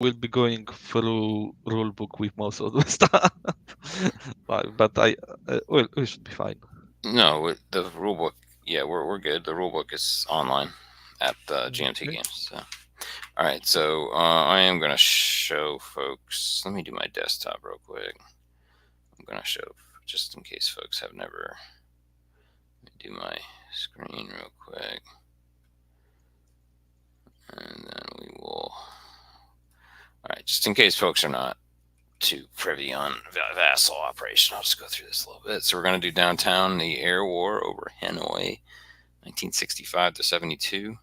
we'll be going through rulebook with most of the stuff, but we should be fine. No, the rulebook. Yeah, we're good. The rulebook is online at GMT Okay. Games. So. All right, so I am gonna show folks. Let me do my desktop real quick. I'm gonna show just in case folks have never. Let me do my screen real quick, and then we will. All right, just in case folks are not too privy on vassal operation, I'll just go through this a little bit. So we're gonna do downtown the air war over Hanoi, 1965 to 72.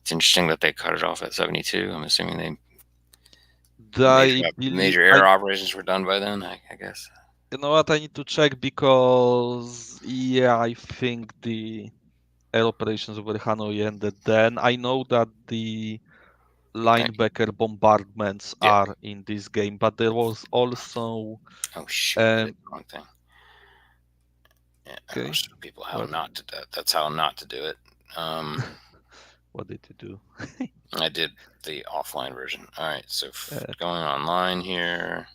It's interesting that they cut it off at 72. I'm assuming I believe major air operations were done by then. I guess. you know what, I need to check because yeah, I think the air operations over Hanoi ended then. I know that the linebacker bombardments Yeah. are in this game, but there was also Oh shoot! I did the wrong thing. Yeah, I'll okay. show people how What not to do. That's how not to do it. Um, what did you do? I did the offline version. All right, so Uh, going online here.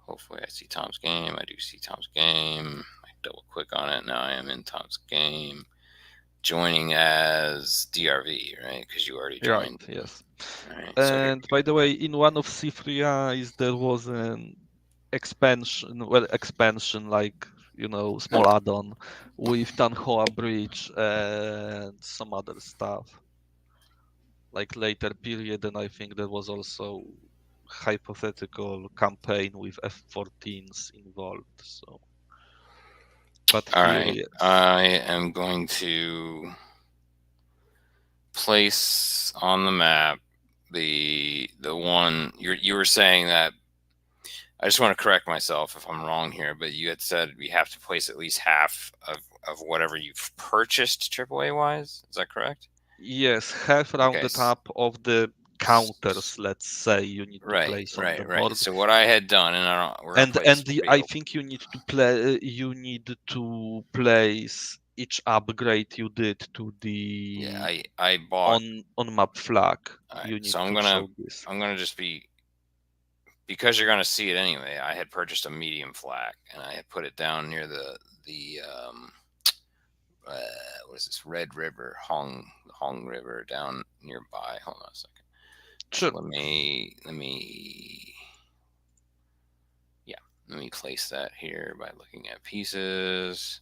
Hopefully, I see Tom's game. I do see Tom's game. I double click on it. Now I am in Tom's game. Joining as DRV, right? Because you already right, joined. yes. All right, so here. And by the way, in one of C3Is there was an expansion like small add-on with Tanhoa Bridge and some other stuff like later period, and I think there was also hypothetical campaign with F-14s involved. So, but All here, right, yes, I am going to place on the map the one you were saying that. I just want to correct myself if I'm wrong here, but you had said we have to place at least half of whatever you've purchased AAA wise. Is that correct? yes, half Okay. rounded up of the counters, let's say, you need to Right, place on the right, right. board. So what I had done, and we're gonna place And I real. think you need to place each upgrade you did to Yeah, the I bought. on map flag. All right, You need so to show this. I'm gonna just be because you're gonna see it anyway. I had purchased a medium flak, and I had put it down near the what is this Red River, Hong River down nearby. Hold on a second. So Sure. yeah, let me place that here by looking at pieces.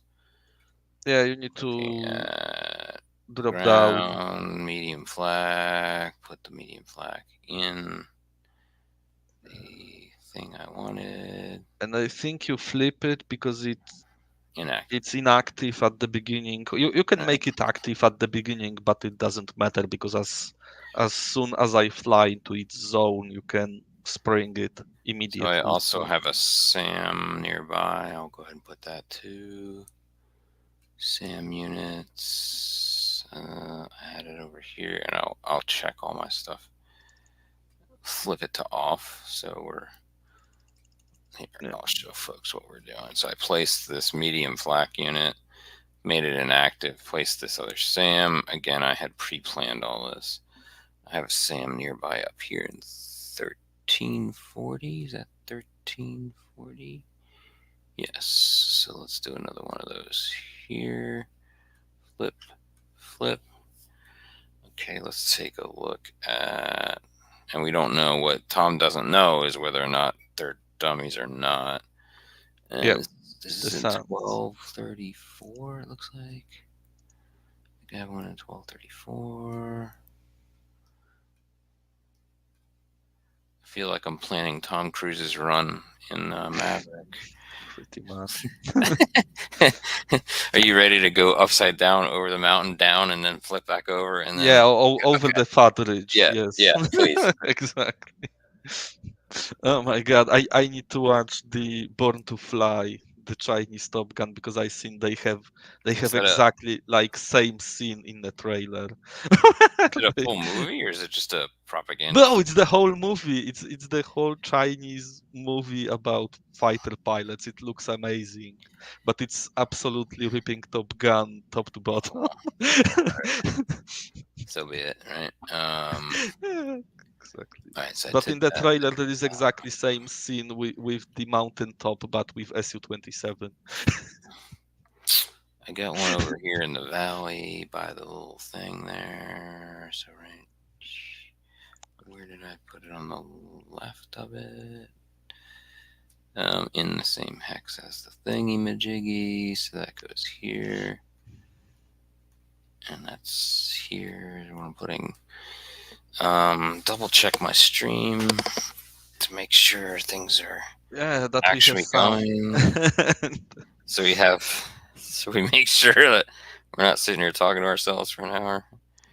Yeah, you need Looking to at drop down. ground, medium flag, put the medium flag in the thing I wanted. And I think you flip it because Inactive. it's inactive at the beginning. You can Right. make it active at the beginning, but it doesn't matter because as soon as I fly into its zone, you can spring it So I immediately. also So have a SAM nearby. I'll go ahead and put that too. SAM units. Add it over here, and I'll check all my stuff. Flip it to off, so we're here. yeah. I'll show folks what we're doing. So I placed this medium flak unit, made it inactive, placed this other SAM. Again, I had pre-planned all this. I have a SAM nearby up here in 1340. Is that 1340? Yes. So let's do another one of those here. Flip, flip. Okay, let's take a look at. And we don't know what Tom doesn't know is whether or not they're dummies or not. And Yeah, this the is in sounds. 1234, it looks like. I have one in 1234. I feel like I'm planning Tom Cruise's run in Maverick. Pretty much. Are you ready to go upside down over the mountain, down, and then flip back over, and Yeah, then? over Okay. the fat ridge. Yeah, Yes, yeah, please. exactly. Oh my God, I need to watch the Born to Fly. the Chinese Top Gun because I seen they have Is that exactly like same scene in the trailer. a full movie or is it just a propaganda? No, it's the whole movie. It's the whole Chinese movie about fighter pilots. It looks amazing, but it's absolutely ripping Top Gun top to bottom. Well, so be it, right? Yeah, exactly. All right, so I But took in the that. trailer, there is exactly same scene with the mountain top, but with Su-27. I got one over here in the valley by the little thing there. So right, where did I put it on the left of it? In the same hex as the thingy majiggy. So that goes here, and that's here. What I'm putting. Double check my stream to make sure things are Yeah, that we have actually sound. going. So we make sure that we're not sitting here talking to ourselves for an hour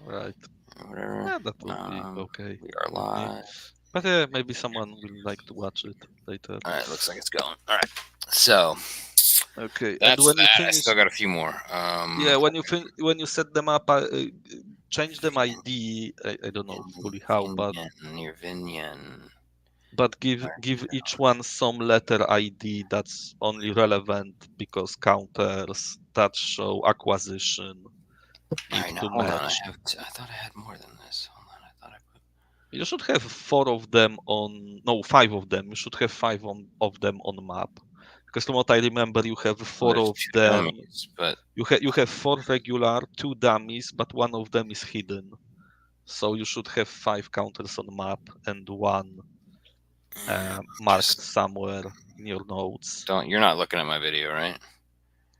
Right. or whatever. Yeah, that will be okay We are with me. live. But maybe someone will like to watch it later. All right, looks like it's going. All right, so Okay, and that's when you that. I finish, still got a few more. yeah, when you set them up, change them ID. I don't know fully how, but Near Vinyan. give each one some letter ID that's only relevant because counters that show acquisition All need right, now to hold on. match. I thought I had more than this. Hold on, I thought I put. You should have four of them on, no, five of them. You should have of them on map. Because from what I remember, you have Well, four there's of two them. dummies, but You have four regular, two dummies, but one of them is hidden. So you should have five counters on map and one marked just somewhere in your notes. don't. You're not looking at my video, right?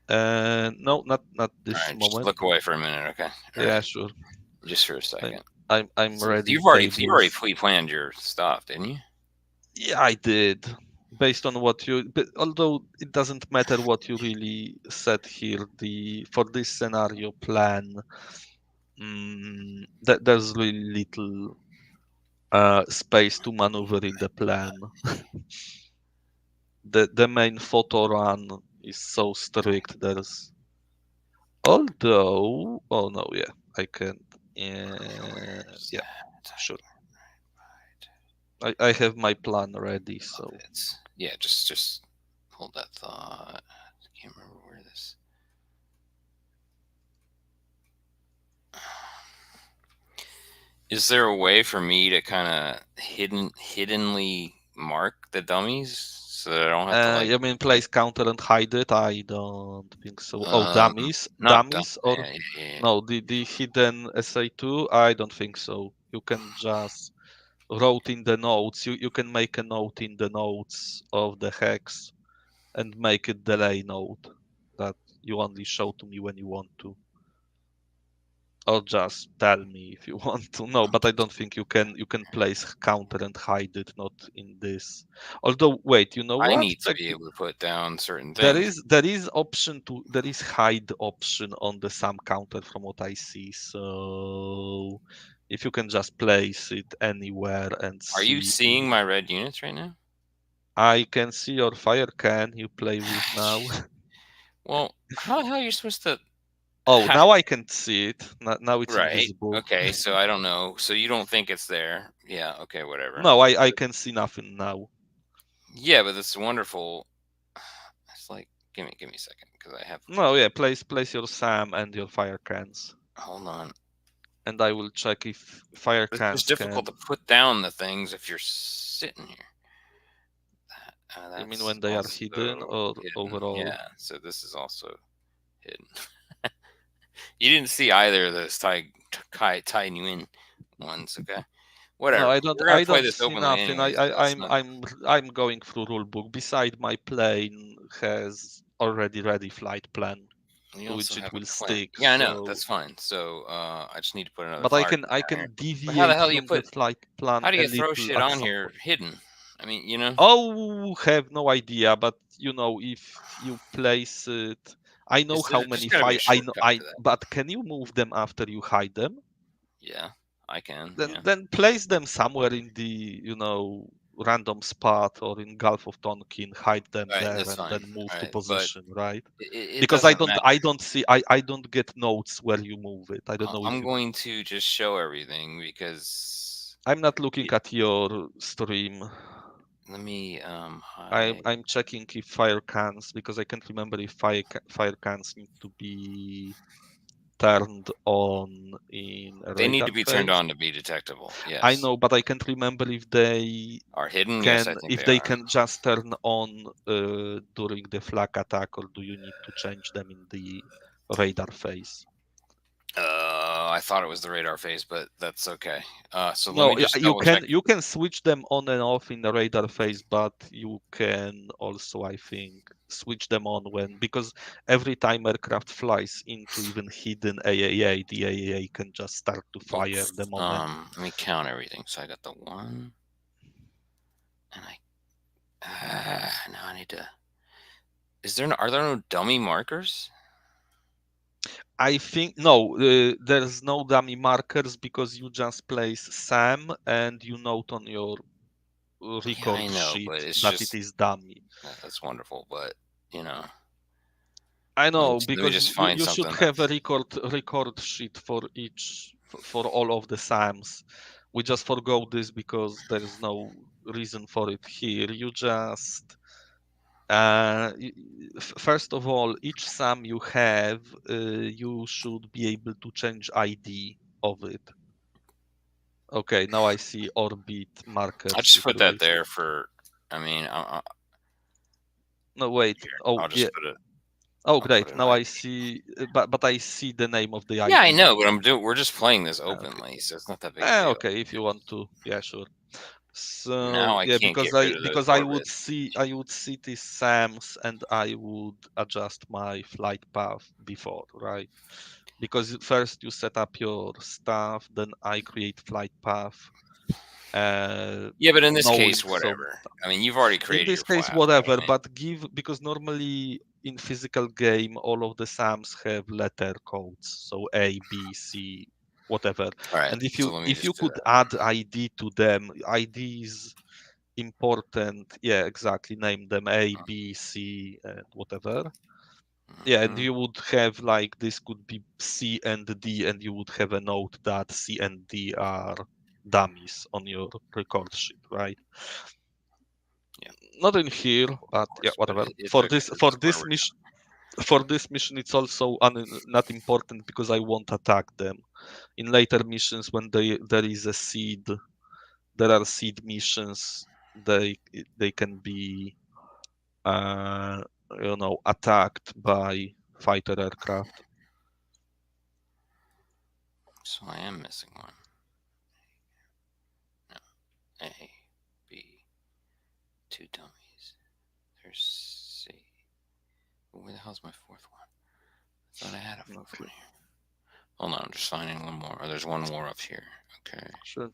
No, not All this right, just moment. look away for a minute, okay? All Yeah, right, sure. just for a second. I'm So ready you've already tables. pre-planned your stuff, didn't you? Yeah, I did. Based on what you, but although it doesn't matter what you really said here, the for this scenario plan, that there's really little space to maneuver in the plan. The main photo run is so strict. There's although oh no, yeah, I can. Yeah, sure. I have my plan ready, so Yeah, just hold that thought. I can't remember where this. Is there a way for me to kind of hiddenly mark the dummies so that I don't have to you mean place counter and hide it? I don't think so. Oh, dummies, not dumb. or Yeah. no, the hidden SA2? I don't think so. You can just wrote in the notes. You can make a note in the notes of the hex and make it delay note that you only show to me when you want to. Or just tell me if you want to. No, but I don't think you can place counter and hide it, not in this. Although wait, you know I what? need to be able to put down certain There things. is hide option on the SAM counter from what I see. So if you can just place it anywhere and Are you see, seeing my red units right now? I can see your fire can you play with now. Well, how the hell are you supposed to? Oh, now I can see it. Now it's Right. invisible. Okay. So I don't know. So you don't think it's there? Yeah. Okay. Whatever. No, I can see nothing now. Yeah, but it's wonderful. It's like, give me a second because I have. No, yeah, place your SAM and your fire cans. Hold on. And I will check if fire It's cans just difficult can. to put down the things if you're sitting here. You mean That's when they are also hidden or hidden. overall? Yeah. So this is also hidden. You didn't see either of those Tai Nguyen ones, okay? Whatever. No, We're gonna I play don't this see openly nothing. anyways. So it's not. I'm going through rulebook. Beside my plane has already ready flight plan You to also which it have a will plan. stick. Yeah, I know. So That's fine. So I just need to put another but fire I down here. can But how the deviate hell do you from the put? flight plan How do a you throw little shit at on some here point. hidden? I mean, you know. Oh, have no idea, but you know, if you place it, I know how There's many got to be fire. a shortcut to that. But can you move them after you hide them? Yeah, I can. Yeah. Then place them somewhere in the random spot or in Gulf of Tonkin, hide them Right, there, that's and fine. then move to Right, but position, right? it Because doesn't matter. I don't see I don't get notes where you move it. I don't know if I'm you. going to just show everything because I'm not looking at your stream. let me hide. I'm checking if fire cans, because I can't remember if fire cans need to be turned on in a They need radar to be turned phase. on to be detectable. I Yes. know, but I can't remember if they Are hidden? Yes, I can think if they they are. can just turn on during the flag attack, or do you need to change them in the radar phase? I thought it was the radar phase, but that's okay. So let me No, just double check. you can switch them on and off in the radar phase, but you can also, I think, switch them on when, because every time aircraft flies into even hidden AAA, the AAA can just start to fire the moment. Let me count everything. So I got the one, and now I need to. Are there no dummy markers? I think no, there's no dummy markers, because you just place SAM and you note on your Yeah, I record know, sheet but it's that it just is dummy. that's wonderful. But you know, I know, let me because just find you should something have a that's record sheet for each for all of the SAMs. We just forgot this because there is no reason for it here. You just first of all, each SAM you have, you should be able to change ID of it. Okay, now I see orbit marker I just put that situation. there for. I mean, No, wait. Oh, I'll yeah. just put it. Oh, I'll put great. an Now I ID. see, but I see the name of the Yeah, I ID know, now. but we're just playing this Okay. openly, so it's not that big a deal. Okay, if you want to, yeah, sure. Now So I yeah, can't get rid of those because orbits. I would see these SAMs, and I would adjust my flight path before, right? Because first you set up your stuff, then I create flight path, Yeah, but in this knowing case, some. whatever. I mean, you've already In created this your case, flash, but whatever, I mean, but because normally in physical game, all of the SAMs have letter codes, so A, B, C, whatever. all right. And So let me if you just do could that. add ID to them, ID is important. Yeah, exactly. Name them A, B, C, and whatever. Yeah, and Mm-hmm. you would have, like, this could be C and D, and you would have a note that C and D are dummies on your record sheet, right? Yeah, Not in here, of but yeah, course, but whatever. it's okay. This is where we're For this mission, it's also not important, because I won't attack them. In later missions, when there is a seed, there are seed missions. They they can be uh, attacked by fighter aircraft. So I am missing one. No, A, B, two dummies. There's C. Where the hell's my fourth one? I thought I had a fourth Okay, one here. Hold on, I'm just finding one more. Oh, there's one more up here. Okay. sure.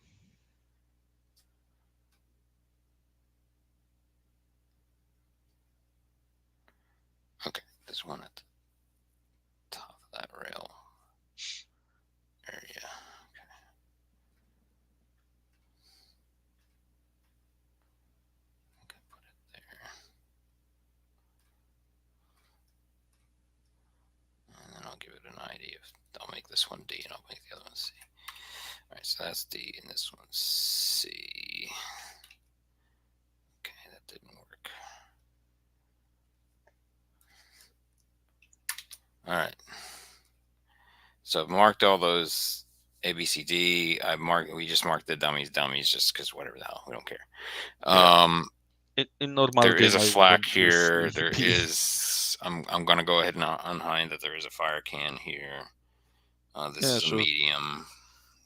Okay, there's one at the top of that rail area. Okay, put it there. And then I'll give it an ID. I'll make this one D and I'll make the other one C. Alright, so that's D and this one's C. Okay, that didn't work. Alright. So I've marked all those A, B, C, D. We just marked the dummies just because whatever the hell, we don't care. Yeah. In normal There is game, a I flak wouldn't use here. A, There B. is. I'm gonna go ahead and unhide that there is a fire can here. This Yeah, is a sure. medium.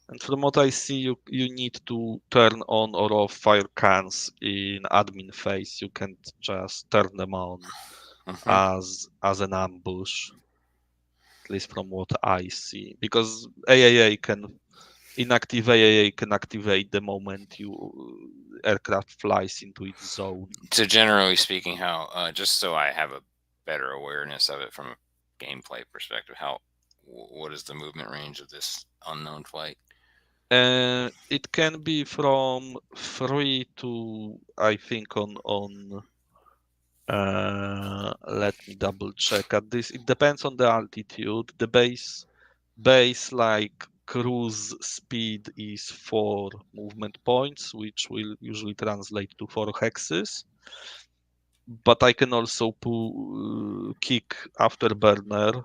And from what I see, you need to turn on or off fire cans in admin phase. You can't just turn them on Mm-hmm. as an ambush, at least from what I see. Because AAA can inactive AAA can activate the moment you aircraft flies into its zone. So generally speaking, how just so I have a better awareness of it from a gameplay perspective, what is the movement range of this unknown flight? It can be from 3 to, I think, on let me double check at this. It depends on the altitude. The base like cruise speed is 4 movement points, which will usually translate to 4 hexes. But I can also kick afterburner,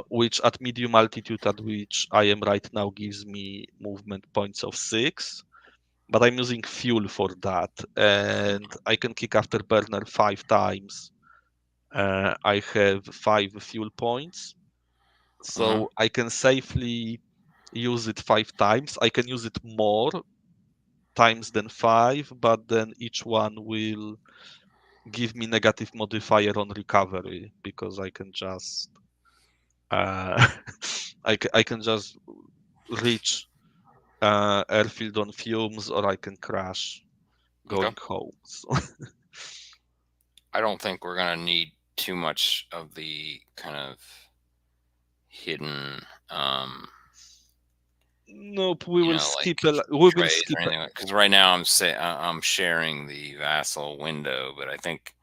which at medium altitude at which I am right now gives me movement points of 6. But I'm using fuel for that, and I can kick afterburner 5 times. I have 5 fuel points, so I can safely use it 5 times. I can use it more times than 5, but then each one will give me negative modifier on recovery because I can just uh, I can just reach airfield on fumes, or I can crash Okay. going home. So I don't think we're gonna need too much of the kind of hidden, nope, we will like skip we will trays skip or anything. Because right now I'm sharing the Vassal window, but I think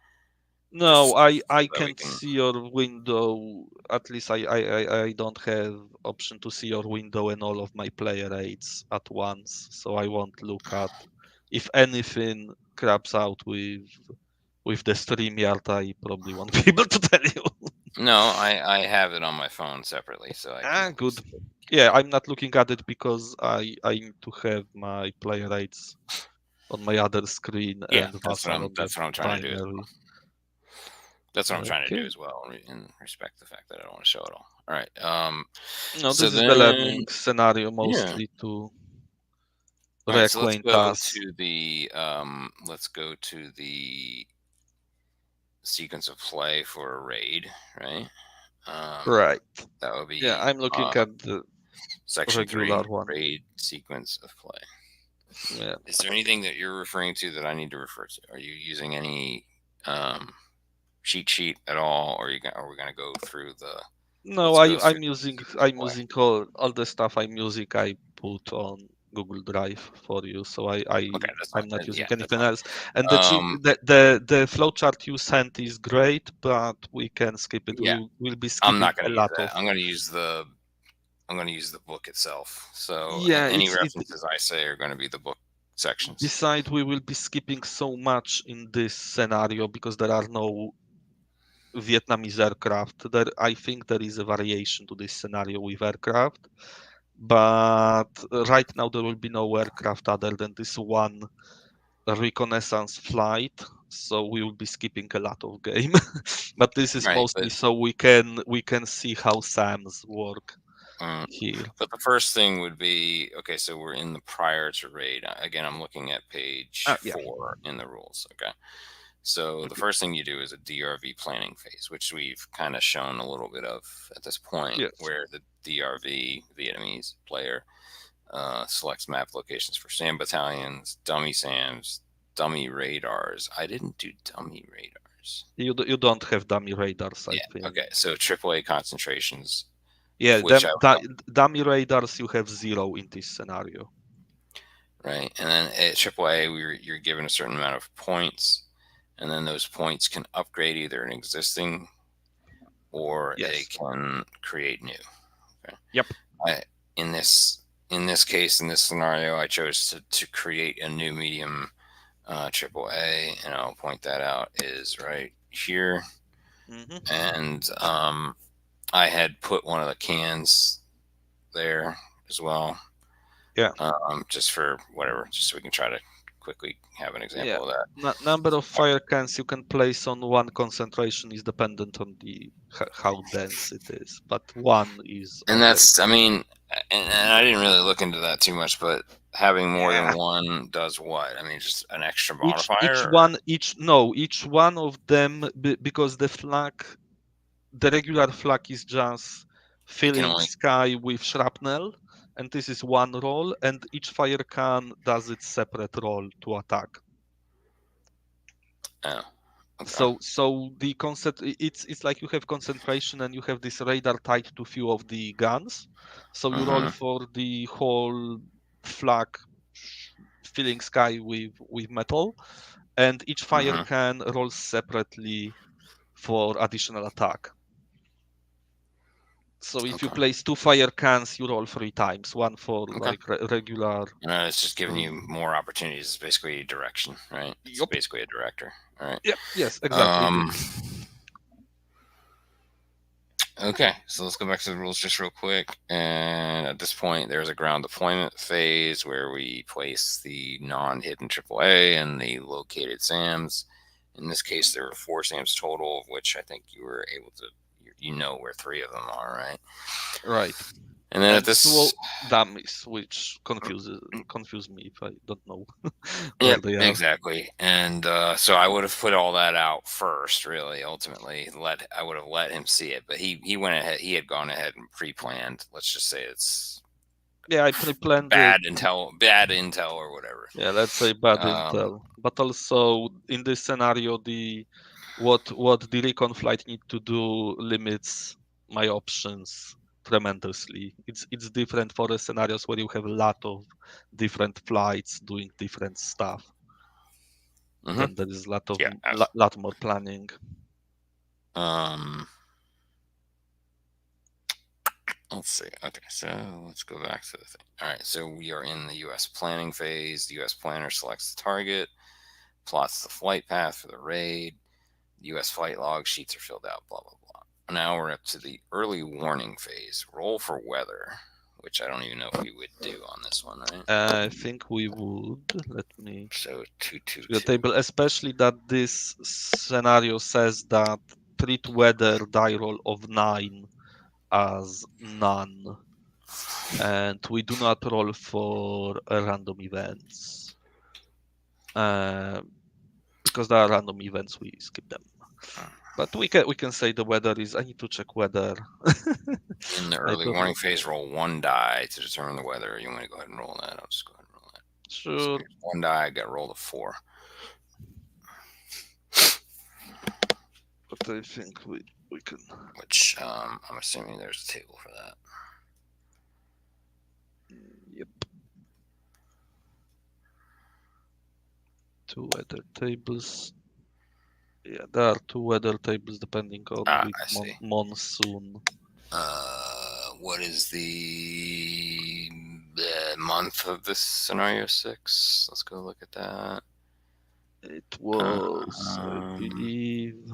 No, just I so that we can't can. see your window. At least I don't have option to see your window and all of my player aids at once, so I won't look at. If anything craps out with the StreamYard, I probably won't be able to tell you. No, I have it on my phone separately, so I can Ah, at good. least. Yeah, I'm not looking at it because I need to have my player aids on my other screen Yeah, and Vassal on the that's what I'm trying to do. primary. That's what I'm trying to do Okay. as well, in respect the fact that I don't want to show it all. All right. No, So this is the then, learning scenario yeah. mostly to All right. So reacquaint us. let's go to the sequence of play for a raid, right? Um, Right. that would Yeah, be I'm looking at the section regular 3, one. raid sequence of play. Yeah. Is there anything that you're referring to that I need to refer to? Are you using any cheat sheet at all, or are we going to go through the? No, Let's go through I'm the using sequence of play. all the stuff I'm using I put on Google Drive for you. So Okay, that's I'm fine. not Yeah, using that's anything fine. else. And the cheat Um, the flowchart you sent is great, but we can skip it. yeah, We'll be I'm skipping not going a to use lot that. of I'm going to use the book itself. So yeah, any it's it references I say are going to be the book sections. beside we will be skipping so much in this scenario because there are no Vietnamese aircraft. I think there is a variation to this scenario with aircraft, but right now there will be no aircraft other than this one reconnaissance flight. So we will be skipping a lot of game, but this is Right, mostly so we can see how SAMs work um, here. but the first thing would be okay. So we're in the prior to raid. Again, I'm looking at page Yeah. 4 in the rules. Okay. So the Okay. first thing you do is a DRV planning phase, which we've kind of shown a little bit of at this point, Yes. where the DRV Vietnamese player selects map locations for SAM battalions, dummy SAMs, dummy radars. I didn't do dummy radars. You don't have dummy radars, I Yeah. think. Okay. So AAA concentrations, Yeah, which I dummy radars you have 0 in this scenario. right, and then at AAA you're given a certain amount of points, and then those points can upgrade either an existing or they Yes. can create new. Okay. Yep. I, in this case, in this scenario, I chose to create a new medium AAA, and I'll point that out is right here. Mm-hmm. And I had put one of the cans there as well, Yeah. just for whatever, just so we can try to quickly have an Yeah. example of that. Number of fire cans you can place on one concentration is dependent on the how dense it is, but one is And okay. that's, I mean, and I didn't really look into that too much, but having more than Yeah. one does what? I mean, just an extra Each modifier, or one each one of them because the regular flag is just it can filling only. sky with shrapnel, and this is one roll, and each fire can does its separate roll to attack. Oh, Okay. So the concept, it's like you have concentration and you have this radar tied to few of the guns. So you roll Mm-hmm. for the whole flag filling sky with metal, and each fire Mm-hmm. can rolls separately for additional attack. So if you Okay. place two fire cans, you roll 3 times, one for Okay. like regular. It's just giving you Um, more opportunities. It's basically a direction, right? It's yup. basically a director. All right. Yep. Yes, exactly. Um. Okay, so let's go back to the rules just real quick. And at this point, there's a ground deployment phase where we place the non-hidden AAA and the located SAMs. In this case, there were 4 SAMs total, of which I think you were able to, you know where 3 of them are, right? Right. And then at And two this, dummies, which confuse me if I don't know where yep, they are. exactly. And so I would have put all that out first, really. Ultimately, I would have let him see it, but he went ahead. He had gone ahead and pre-planned. Let's just say it's Yeah, I pre-planned it. bad intel or whatever. Yeah, let's say bad Um, intel. But also in this scenario, the what the recon flight need to do limits my options tremendously. It's different for the scenarios where you have a lot of different flights doing different stuff. mhm. Then there is a lot of Yeah. lot more planning. Um, let's see. Okay, so let's go back to the thing. All right, so we are in the U.S. planning phase. The U.S. planner selects the target, plots the flight path for the raid. The U.S. flight log sheets are filled out. Blah blah blah. Now we're up to the early warning phase. Roll for weather, which I don't even know if we would do on this one, right? I think we would. Let me So two two check the two. table, especially that this scenario says that treat weather die roll of 9 as none, and we do not roll for random events. Because there are random events, we skip them. But we can say the weather is. I need to check weather. In the I early don't know. warning phase, roll 1 die to determine the weather. You want to go ahead and roll that? I'll just go ahead and roll that. So Sure, here's 1 die. I got rolled a 4. but I think we can. Which I'm assuming there's a table for that. Yep. 2 weather tables. Yeah, there are 2 weather tables depending on which I see. monsoon. What is the month of this scenario 6? Let's go look at that. It was, I Um, believe,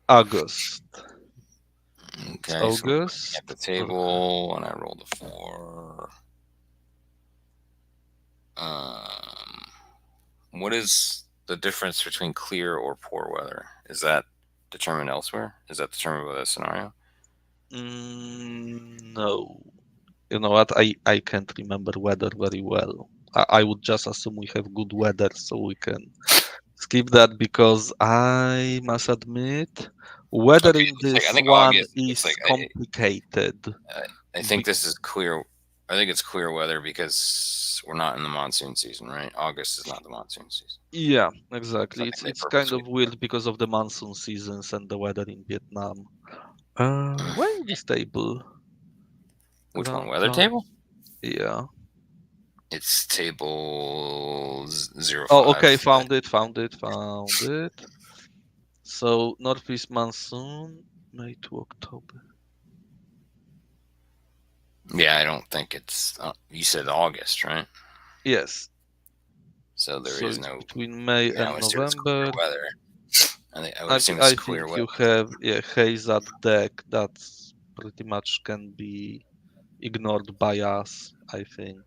August. It's okay, so we're looking August. at the table, and I rolled a 4. What is the difference between clear or poor weather? Is that determined elsewhere? Is that determined by the scenario? No. You know what? I can't remember weather very well. I would just assume we have good weather, so we can skip that because I must admit, weather Okay, in I this think one August. Looks is like complicated. I think this is clear. I think it's clear weather because we're not in the monsoon season, right? August is not the monsoon season. Yeah, So exactly. I think they It's kind purposely. of weird because of the monsoon seasons and the weather in Vietnam. Where is this table? Which one? Ground Weather plan. table? Yeah. It's table Oh, 05. okay. Found it. Found it. Found it. So northeast monsoon, May to October. Yeah, I don't think it's. You said August, right? Yes. So there So is it's no. between May Yeah, I and would assume it's clear November. weather. I would I assume it's I clear think weather. you have haze at deck. That's pretty much can be ignored by us, I think.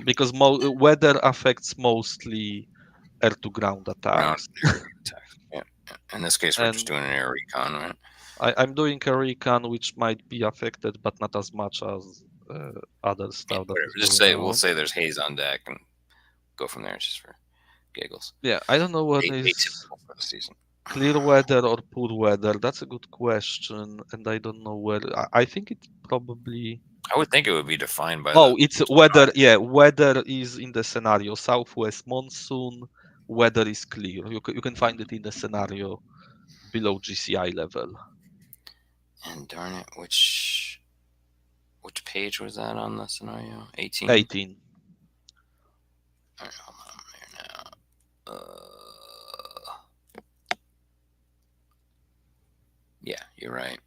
Because weather affects mostly air-to-ground Ground attacks. area attack. Yeah. In this case, we're just And doing an air recon, right? I'm doing a recon which might be affected, but not as much as other Yeah, stuff that whatever. is Just going say we'll on. say there's haze on deck and go from there, just for giggles. Yeah, I don't know when is Atypical for the season. clear weather or poor weather. That's a good question, and I don't know where. I think it's probably. I would think it would be defined by Oh, the. it's weather. Yeah, weather is in the scenario southwest monsoon, weather is clear. You can find it in the scenario below GCI level. And darn it, which page was that on the scenario? 18? 18. All right, hold on, I'm here now. Yeah, you're right.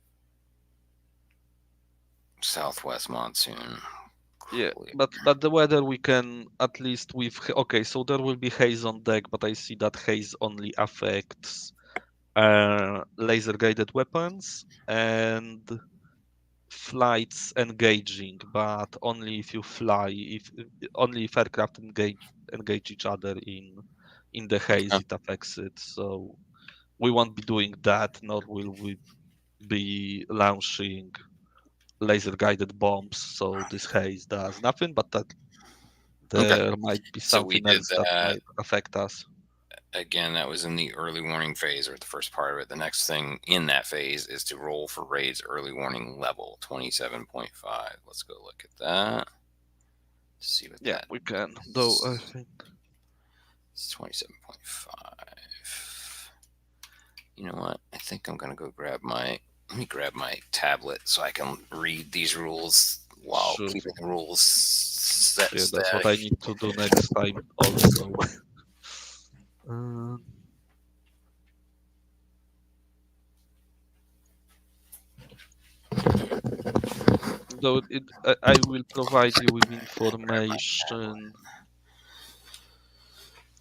Southwest monsoon. Yeah, Clear. but the weather we can at least with okay, so there will be haze on deck, but I see that haze only affects laser guided weapons and flights engaging, but only if you fly, if only if aircraft engage each other in the haze, Okay. it affects it. So we won't be doing that, nor will we be launching laser guided bombs. So this haze does nothing, but that Okay. there might be So we something did else that that. might affect us. Again, that was in the early warning phase, or the first part of it. The next thing in that phase is to roll for raid's early warning level 27.5. Let's go look at that. See what Yeah, that we can. Though I is. think It's 27.5. You know what? I think I'm gonna go grab my let me grab my tablet so I can read these rules while sure. keeping the rules set Yeah, that's what I static. need to do next time also. Uh, though I will provide you with information.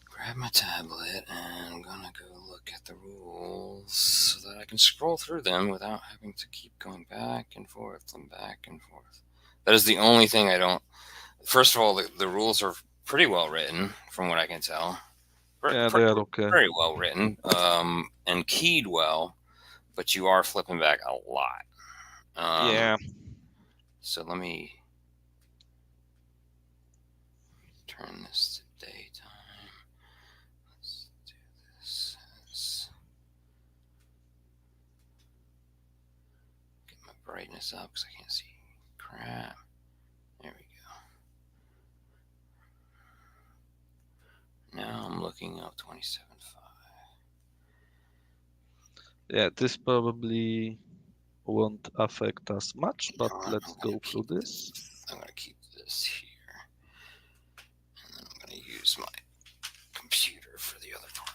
Grab my tablet and I'm gonna go look at the rules so that I can scroll through them without having to keep going back and forth and back and forth. That is the only thing I don't. First of all, the rules are pretty well written, from what I can tell. Yeah, they are okay. Very well written, and keyed well, but you are flipping back a lot. Um, Yeah, so let me turn this to daytime. Let's do this get my brightness up because I can't see crap. There we go. Now I'm looking up 27.5. yeah, this probably won't affect us much, You but know what? let's go through this. I'm gonna keep this here, and then I'm gonna use my computer for the other part.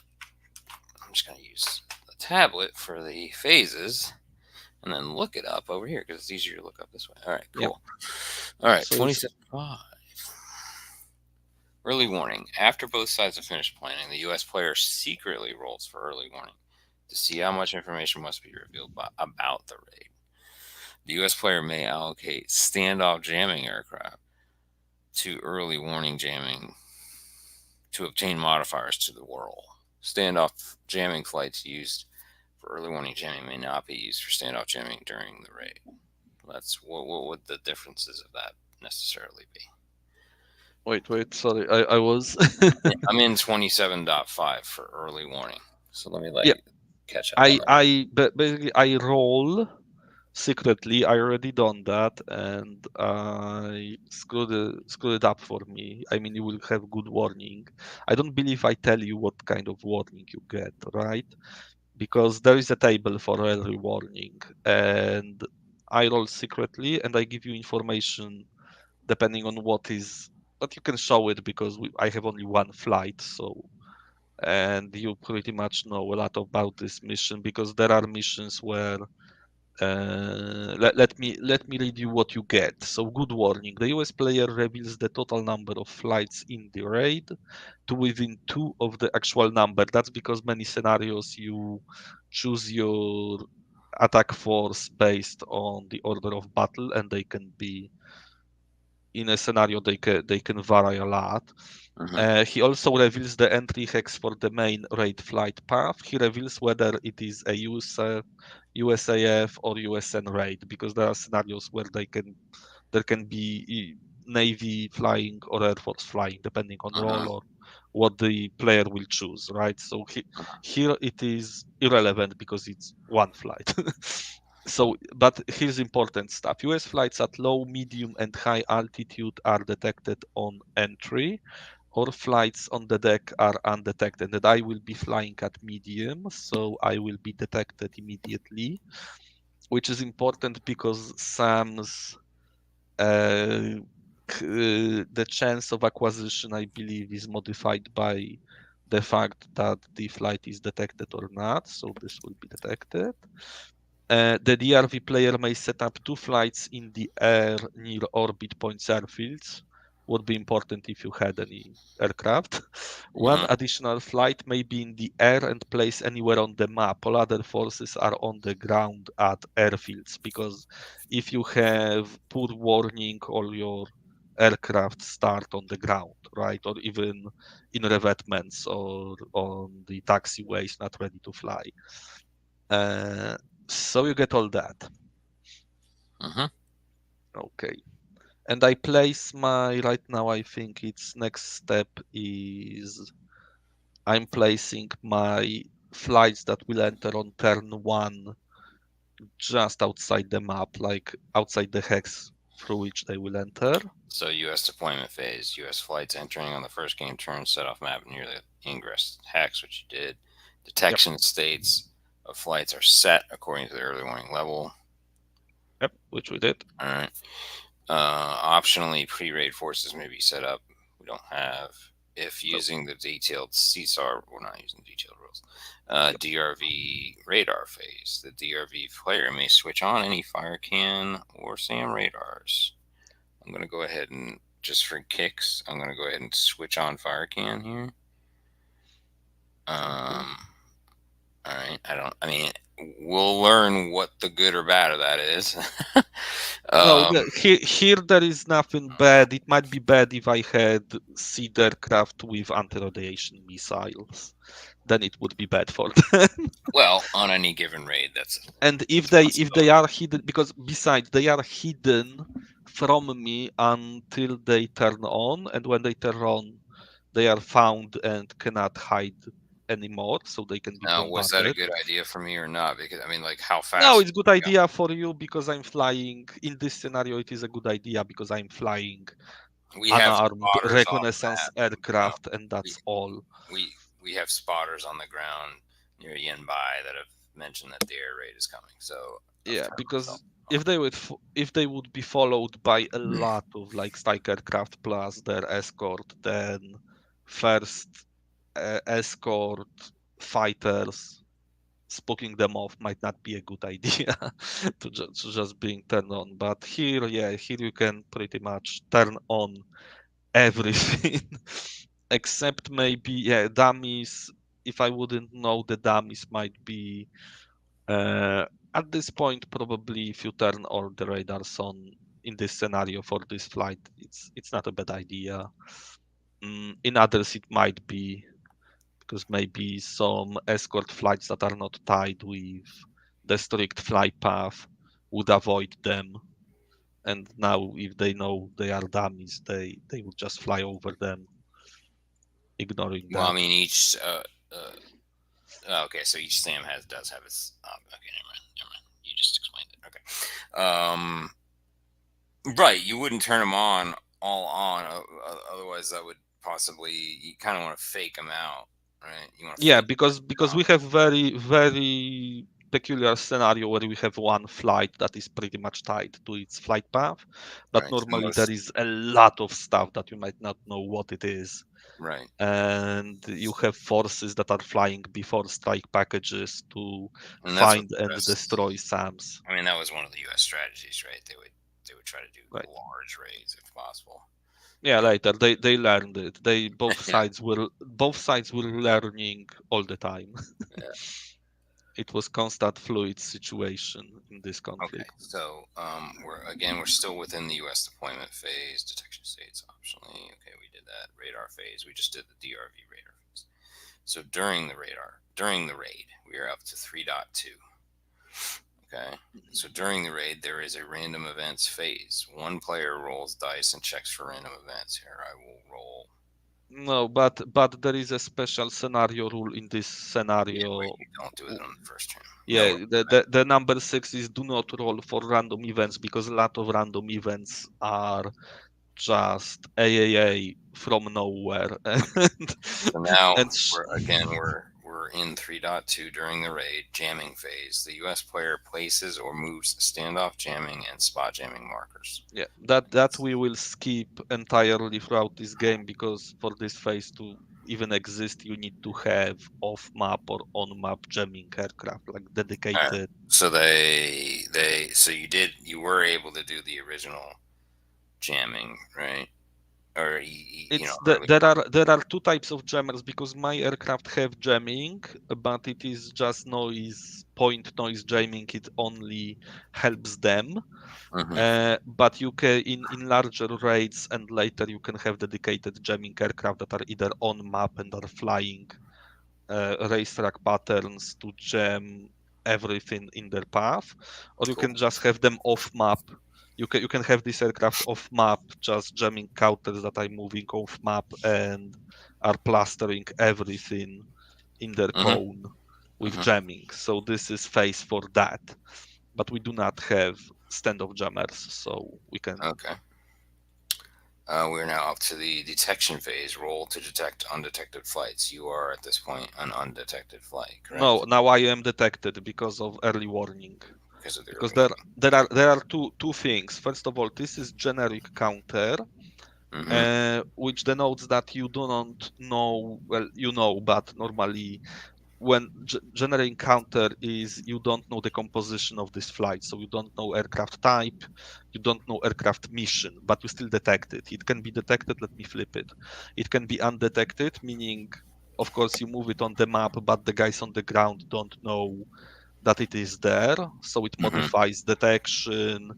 I'm just gonna use the tablet for the phases, and then look it up over here because it's easier to look up this way. All right, Yeah, cool. All right, so it's 27.5. Early warning. After both sides have finished planning, the U.S. player secretly rolls for early warning to see how much information must be revealed about the raid. The U.S. player may allocate standoff jamming aircraft to early warning jamming to obtain modifiers to the roll. Standoff jamming flights used for early warning jamming may not be used for standoff jamming during the raid. That's what would the differences of that necessarily be? wait, sorry, I was I'm in 27.5 for early warning. So let me let yeah, you catch up on that. basically I roll secretly. I already done that, and I screwed it up for me. I mean, you will have good warning. I don't believe I tell you what kind of warning you get, right? Because there is a table for early warning, and I roll secretly, and I give you information depending on what is. But you can show it because I have only one flight, so and you pretty much know a lot about this mission because there are missions where let me read you what you get. So good warning. The US player reveals the total number of flights in the raid to within two of the actual number. That's because many scenarios you choose your attack force based on the order of battle, and they can be in a scenario they can vary a lot. Mm-hmm. He also reveals the entry hex for the main raid flight path. He reveals whether it is a USAF or USN raid because there are scenarios where there can be Navy flying or Air Force flying depending on role Mm-hmm. or what the player will choose, right? So here it is irrelevant because it's one flight. So, but here's important stuff. US flights at low, medium, and high altitude are detected on entry. or flights on the deck are undetected. And I will be flying at medium, so I will be detected immediately, which is important because SAM's the chance of acquisition, I believe, is modified by the fact that the flight is detected or not. So this will be detected. The DRV player may set up 2 flights in the air near orbit points airfields. Would be important if you had any aircraft. One additional flight may be in the air and placed anywhere on the map. All other forces are on the ground at airfields, because if you have poor warning, all your aircraft start on the ground, right? Or even in revetments or on the taxiways, not ready to fly. So you get all that. Mm-hmm. Okay. And I place my, right now I think its next step is I'm placing my flights that will enter on turn 1 just outside the map, like outside the hex through which they will enter. So U.S. deployment phase. U.S. flights entering on the first game turn set off map near the ingress hex, which you did. Yep. Detection states of flights are set according to the early warning level. Yep, which we did. All right. Optionally, pre-raid forces may be set up. We don't have. If No. using the detailed CSAR, we're not using detailed rules. Yep. DRV radar phase. The DRV player may switch on any fire can or SAM radars. I'm going to go ahead and, just for kicks, I'm going to go ahead and switch on fire can here. Okay. All right. I mean, we'll learn what the good or bad of that is. No, um, here there is nothing bad. It might be bad if I had seed aircraft with anti-radiation missiles. Then it would be bad for them. well, on any given raid, that's And a if they possibility. are hidden, because besides they are hidden from me until they turn on, and when they turn on, they are found and cannot hide anymore, so they can be Now, was that a bombarded. good idea for me or not? Because I mean, like, how No, fast? it's good idea for you because I'm flying. In this scenario, it is a good idea because I'm flying We have unarmed spotters on reconnaissance the map. aircraft, and We that's all. we have spotters on the ground near Yenbai that have mentioned that the air raid is coming. So I've Yeah, turned myself because on. if they would be followed by a lot of like strike aircraft plus their escort, then first escort fighters spooking them off might not be a good idea to just being turned on. But here, yeah, here you can pretty much turn on everything except maybe, yeah, dummies. If I wouldn't know, the dummies might be uh, at this point, probably if you turn all the radars on in this scenario for this flight, it's not a bad idea. In others, it might be because maybe some escort flights that are not tied with the strict flight path would avoid them. And now, if they know they are dummies, they would just fly over them, ignoring Well, I that. mean, each okay, so each SAM does have its. Okay, never mind. You just explained it. Okay. Right, you wouldn't turn them on all on. Otherwise, that would possibly, you kind of want to fake them out, right? You want to Yeah, fake because them we have very peculiar scenario where we have one flight that is pretty much tied to its flight path, out. but Right. So normally there most. is a lot of stuff that you might not know what it is, Right. and you have forces that are flying before strike packages to And that's what find the and U.S. destroy SAMs. I mean, that was one of the U.S. strategies, right? They would try to do Right. large raids if possible. Yeah, You know. later they learned it. They Yeah. both sides were learning all the time. Yeah. It was constant fluid situation in this Okay. conflict. So we're still within the U.S. deployment phase. Detection states optionally. Okay, we did that. Radar phase. We just did the DRV radar phase. So during the raid, we are up to 3.2. Okay. So during the raid, there is a random events phase. One player rolls dice and checks for random events. Here, I will roll. No, but there is a special scenario rule in this Yeah, where scenario. you don't do it on the first turn. No. Yeah, the number 6 is do not roll for random events because a lot of random events are just AAA from nowhere. So now And we're in 3.2 during the raid jamming phase. The U.S. player places or moves standoff jamming and spot jamming markers. yeah, that we will skip entirely throughout this game, because for this phase to even exist, you need to have off-map or on-map jamming aircraft, like All right. dedicated. So so you were able to do the original jamming, right? Or early. There are two types of jammers, because my aircraft have jamming, but it is just noise, point noise jamming. It only helps them. Mm-hmm. But you can, in larger raids and later, you can have dedicated jamming aircraft that are either on map and are flying racetrack patterns to jam everything in their path, or you Cool. can just have them off map. You can have this aircraft off map, just jamming counters that are moving off map and are plastering everything in their Mm-hmm. cone with Mm-hmm. jamming. So this is phase for that, but we do not have standoff jammers, so we can. Okay. We're now up to the detection phase. Roll to detect undetected flights. You are at this point an undetected flight, No, correct? now I am detected because of early warning. Because of the Because early there are two things. First of all, this is generic counter, warning. Mm-hmm. which denotes that you do not know. Well, you know, but normally when generic counter is, you don't know the composition of this flight, so you don't know aircraft type, you don't know aircraft mission, but you still detect it. It can be detected. Let me flip it. It can be undetected, meaning, of course, you move it on the map, but the guys on the ground don't know that it is there, so it Mm-hmm. modifies detection.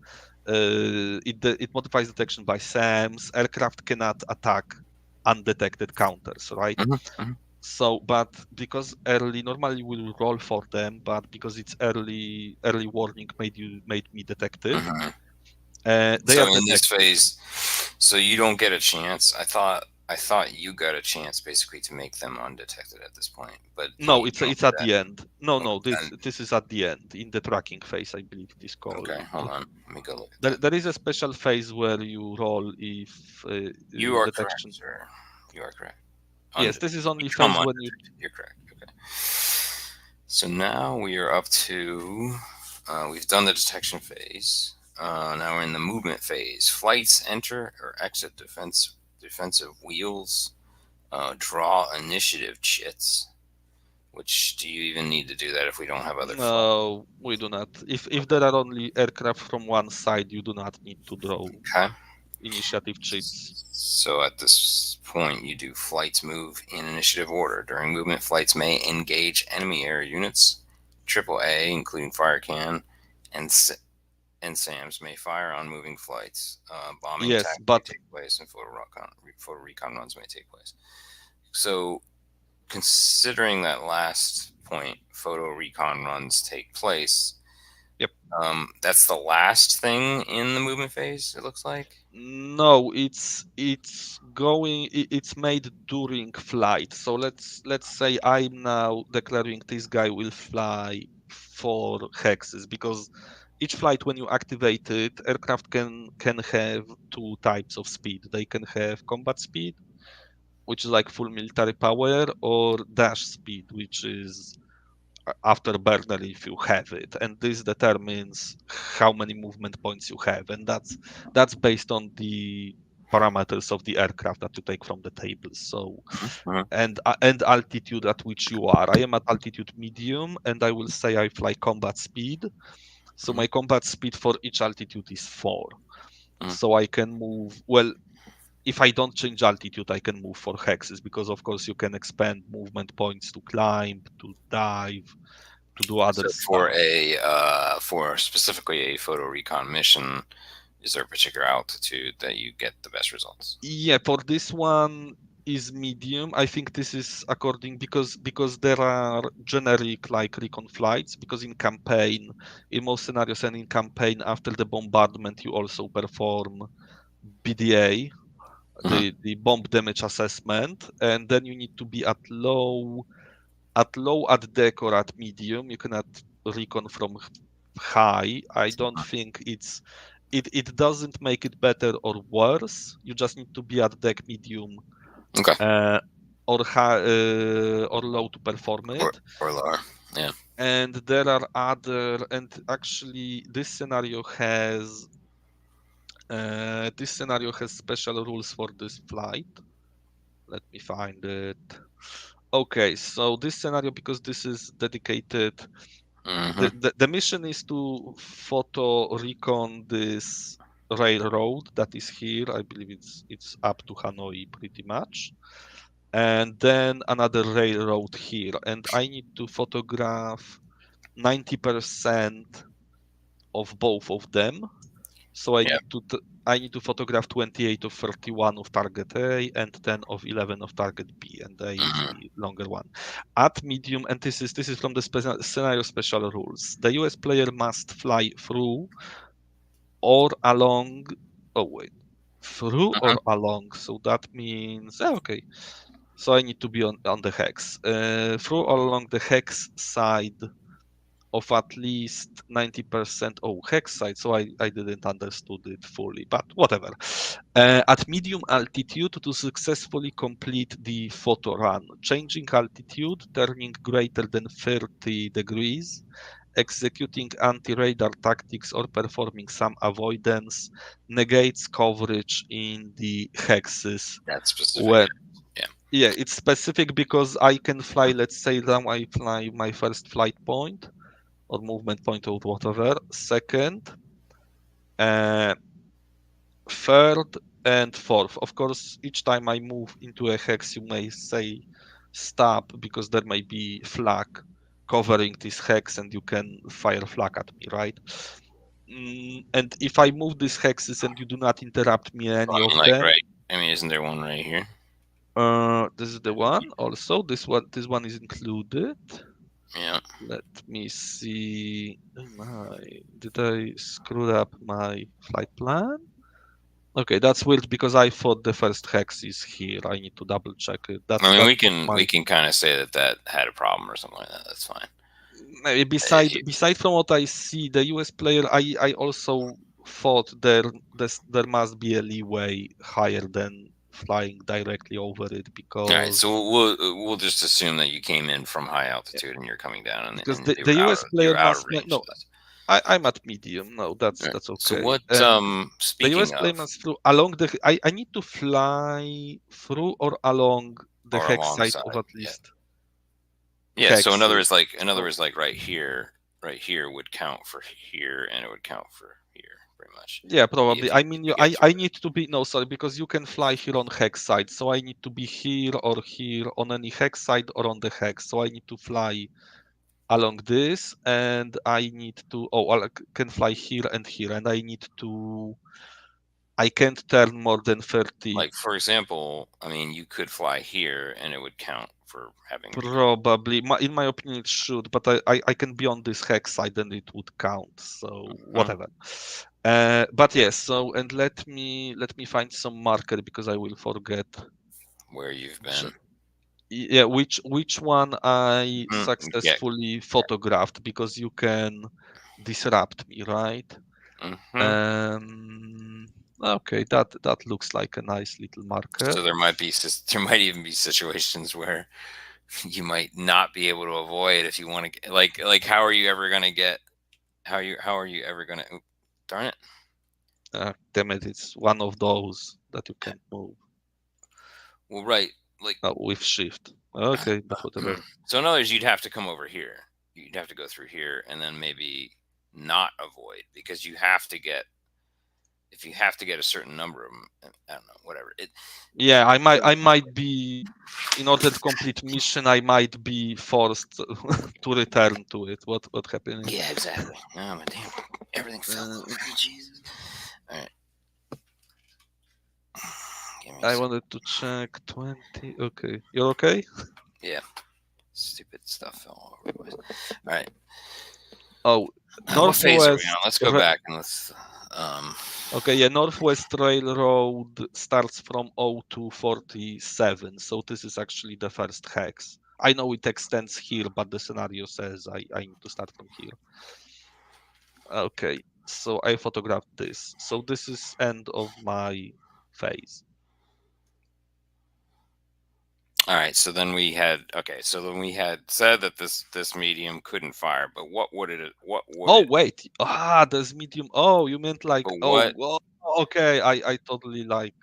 It modifies detection by SAMs. Aircraft cannot attack undetected counters, right? Mm-hmm. So, but because early, normally we'll roll for them, but because it's early warning made me detected. Mm-hmm. They So are in this detected. phase, so you don't get a chance. I thought you got a chance basically to make them undetected at this point, but No, you don't it's do at that. the end. No, Okay, no, this is at the end in the tracking phase, I believe it is called. okay, hold on. Let me go look at There, that. there is a special phase where you roll if You are correct, detection. sir. You are correct. Yes, this is only Become phase when you. undetected. You're correct. Okay. So now we are up to. We've done the detection phase. Now we're in the movement phase. Flights enter or exit defensive wheels. Draw initiative chits. Which do you even need to do that if we don't have other flights? No, we do not. If there are only aircraft from one side, you do not need to draw Okay. initiative cheats. So at this point, you do flights move in initiative order. During movement, flights may engage enemy air units. AAA, including fire can, and and SAMs may fire on moving flights. Bombing Yes, attacks may but take place, and photo recon runs may take place. So, considering that last point, photo recon runs take place. yep. That's the last thing in the movement phase. It looks like. No, it's made during flight. So let's say I'm now declaring this guy will fly 4 hexes, because each flight, when you activate it, aircraft can have two types of speed. They can have combat speed, which is like full military power, or dash speed, which is afterburner if you have it, and this determines how many movement points you have, and that's based on the parameters of the aircraft that you take from the tables. So Mhm. and altitude at which you are. I am at altitude medium, and I will say I fly combat speed. So Mhm. my combat speed for each altitude is 4. Mhm. So I can move, well, if I don't change altitude, I can move 4 hexes, because of course you can expand movement points to climb, to dive, to do other So stuff. for specifically a photo recon mission, is there a particular altitude that you get the best results? Yeah, for this one is medium. I think this is according, because there are generic like recon flights, because in campaign, in most scenarios and in campaign, after the bombardment, you also perform BDA, Mhm. the bomb damage assessment, and then you need to be at deck or at medium. You cannot recon from high. I don't think it's it doesn't make it better or worse. You just need to be at deck medium Okay. or low to perform it. Or lower. Yeah. And there are other, and actually this scenario has special rules for this flight. Let me find it. Okay, so this scenario, because this is dedicated, Mm-hmm. the mission is to photo recon this railroad that is here. I believe it's up to Hanoi pretty much. And then another railroad here. And I need to photograph 90% of both of them. So I Yeah. need to photograph 28 of 31 of target A and 10 of 11 of target B, and A is Mm-hmm. the longer one. At medium, and this is from the scenario special rules. The US player must fly through or along. Oh wait, through Mm-hmm. or along. So that means okay. So I need to be on the hex. Through or along the hex side of at least 90%. Oh, hex side, so I didn't understood it fully, but whatever. At medium altitude to successfully complete the photo run, changing altitude, turning greater than 30 degrees, executing anti-radar tactics or performing some avoidance negates coverage in the hexes That's specific. when Yeah. yeah, it's specific because I can fly, let's say now I fly my first flight point or movement point or whatever. Second, uh, third, and fourth. Of course, each time I move into a hex, you may say stop because there may be flag covering this hex and you can fire flag at me, right? And if I move these hexes and you do not interrupt me Well, any I mean, of like them, right. I mean, isn't there one right here? this is the one also. This one is included. Yeah. Let me see. Oh my, did I screw up my flight plan? Okay, that's weird because I thought the first hex is here. I need to double check it. I mean, That's we not can my. we can kind of say that that had a problem or something like that. That's fine. Maybe If you, beside from what I see, the US player, I also thought there must be a leeway higher than flying directly over it all right, because so we'll just assume that you came in from high altitude and you're coming down, because and the US they player were out of must range. no, I'm at medium. No, All right. that's So okay. what? And the US Speaking player of, must through along the. I need to fly through or along the or hex side alongside, of at yeah, least yeah. So hexes. in other Oh, words, like right here would count for here, and it would count for here, pretty much. yeah, probably. I If mean, you get through I it. need to be no, sorry, because you can fly here on hex side, so I need to be here or here on any hex side or on the hex. So I need to fly along this, and I need to. Oh, I can fly here, and I need to. I can't turn more than 30. Like for example, I mean, you could fly here, and it would count for having recon. Probably, in my opinion, it should, but I can be on this hex side and it would count. So Huh? whatever. But yes. So and let me find some marker because I will forget. Where you've Ch- been. Yeah, which one I Yeah. successfully photographed because you can disrupt me, right? Hmm. Um. Okay, that looks like a nice little marker. So there might be there might even be situations where you might not be able to avoid if you want to get like how are you ever going to get how are you ever going to darn it. Damn it, it's one of those that you can't move. Well, right, like With shift. Okay, but whatever. so in other words, you'd have to come over here, you'd have to go through here and then maybe not avoid because you have to get if you have to get a certain number of them. I don't know, whatever it. Yeah, I might be in order to complete mission. I might be forced to return to it. What happened? Yeah, exactly. Oh my damn, everything fell Uh, over me. Jesus. All right, give me a I sec. wanted to check 20. Okay, you're okay. Yeah, stupid stuff fell all over the place. All right. Oh, What phase are we on? northwest. Let's go back and let's. Um, Okay, yeah, Northwest Railroad starts from 0247, so this is actually the first hex. I know it extends here, but the scenario says I need to start from here. Okay, So I photographed this. So this is end of my phase. All right. So then we had So then we had said that this medium couldn't fire, but what would it? What would Oh it? wait, there's medium. Oh, you meant like But what? okay. I totally like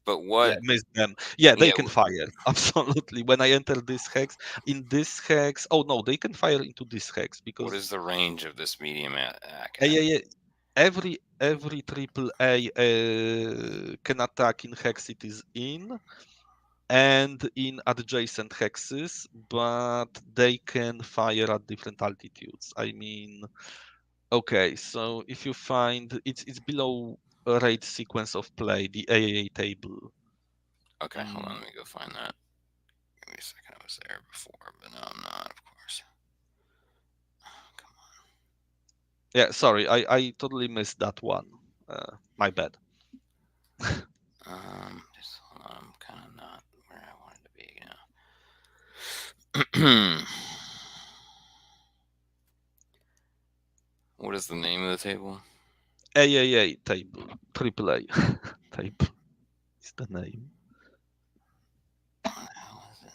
But what? missed them. Yeah, Yeah. they can fire absolutely. When I enter this hex, in this hex, oh no, they can fire into this hex What because is the range of this medium yeah, at? yeah, every triple A can attack in hex it is in and in adjacent hexes, but they can fire at different altitudes. I mean, okay, so if you find it's below a rate sequence of play, the AAA table. Okay. Hold on. Mm, Let me go find that. Give me a second. I was there before, but no, I'm not. Of course. Come yeah, sorry, I totally missed that one. My bad. on. Just hold on. I'm kind of not where I wanted to be now. What is the name of the table? AAA table, AAA table is the name. What the hell is it?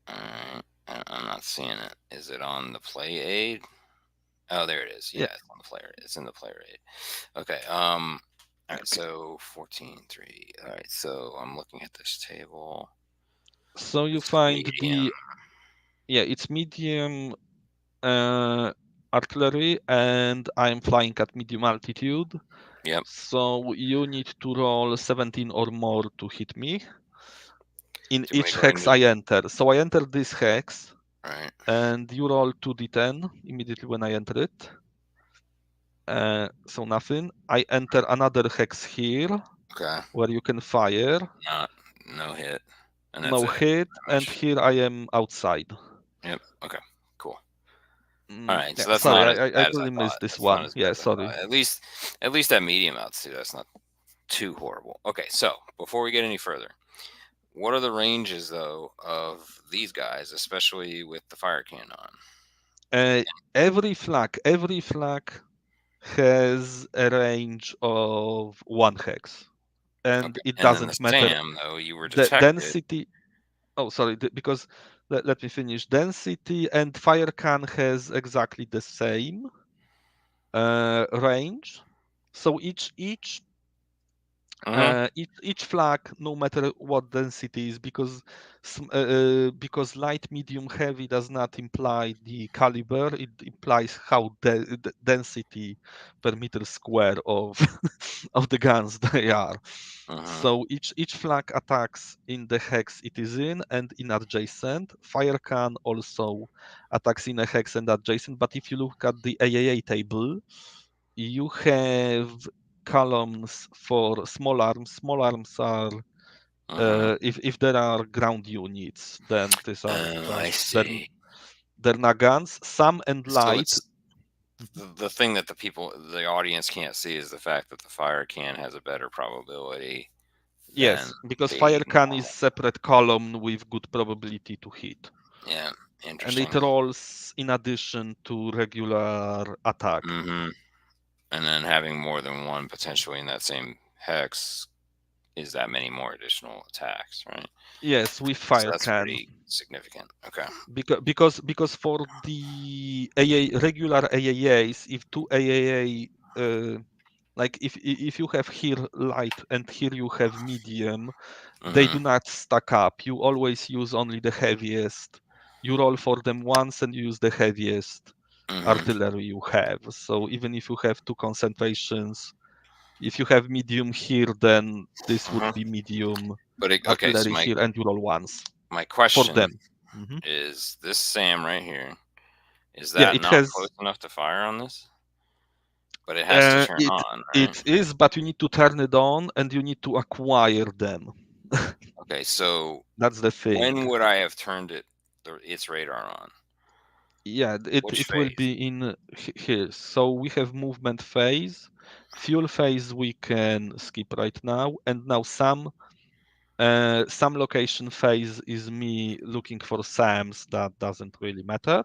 Alright. I'm not seeing it. Is it on the play aid? Oh, there it is. Yeah, Yeah, it's on the player. It's in the player aid. Okay. All right. okay. So 14.3. All right. So I'm looking at this table. So you This is find medium. the yeah, it's medium uh, artillery, and I'm flying at medium altitude. Yep. So you need to roll 17 or more to hit me in Do you want me each to go ahead hex and I just? enter. So I enter this hex, All right. and you roll 2d10 immediately when I enter it. So nothing. I enter another hex here Okay. where you can fire. Not no hit, and that's No it. hit, Pretty and much. here I am outside. Yep. Okay. Cool. All right. Yeah, So that's sorry, not I, as I I bad as I totally thought. missed this It's not one. as bad Yeah, as I sorry. thought. At least that medium out too. That's not too horrible. Okay. So before we get any further, what are the ranges though of these guys, especially with the fire cannon? Uh, every flag has a range of one hex, and Okay. it And then the doesn't matter SAM though, you were the detected. density. Oh, sorry, because let me finish. Density and fire can has exactly the same range. So Mm-hmm. each flag, no matter what density is, because light, medium, heavy does not imply the caliber. It implies how the density per meter square of of the guns they are. Mm-hmm. So each flag attacks in the hex it is in and in adjacent. Fire can also attacks in a hex and adjacent. But if you look at the AAA table, you have columns for small arms. Small arms are Mm-hmm. if there are ground units, then these are Oh, I just see. they're not guns. Some and So light. it's the thing that the audience can't see is the fact that the fire can has a better probability than Yes, because the fire can is normal. separate column with good probability to hit, Yeah, and it interesting. rolls in addition to regular attack. Mm-hmm. And then having more than one potentially in that same hex is that many more additional attacks, right? Yes, with So fire that's can. pretty significant. Okay. Because for the regular AAAs, if two AAA like if you have here light and here you have medium, they Mm-hmm. do not stack up. You always use only the heaviest. You roll for them once and use the heaviest Mm-hmm. artillery you have. So even if you have two concentrations, if you have medium here, then this would Uh-huh. be medium But okay, so artillery here, and you roll once my for question them. Mhm. is this SAM right here, is Yeah, that it not has. close enough to fire on this? But it has to turn It on, right? it is, but you need to turn it on and you need to acquire them. Okay, so That's the thing. when would I have turned its radar on? Yeah, it Which it will phase? be in here. So we have movement phase, fuel phase we can skip right now, and now some location phase is me looking for SAMs. That doesn't really matter.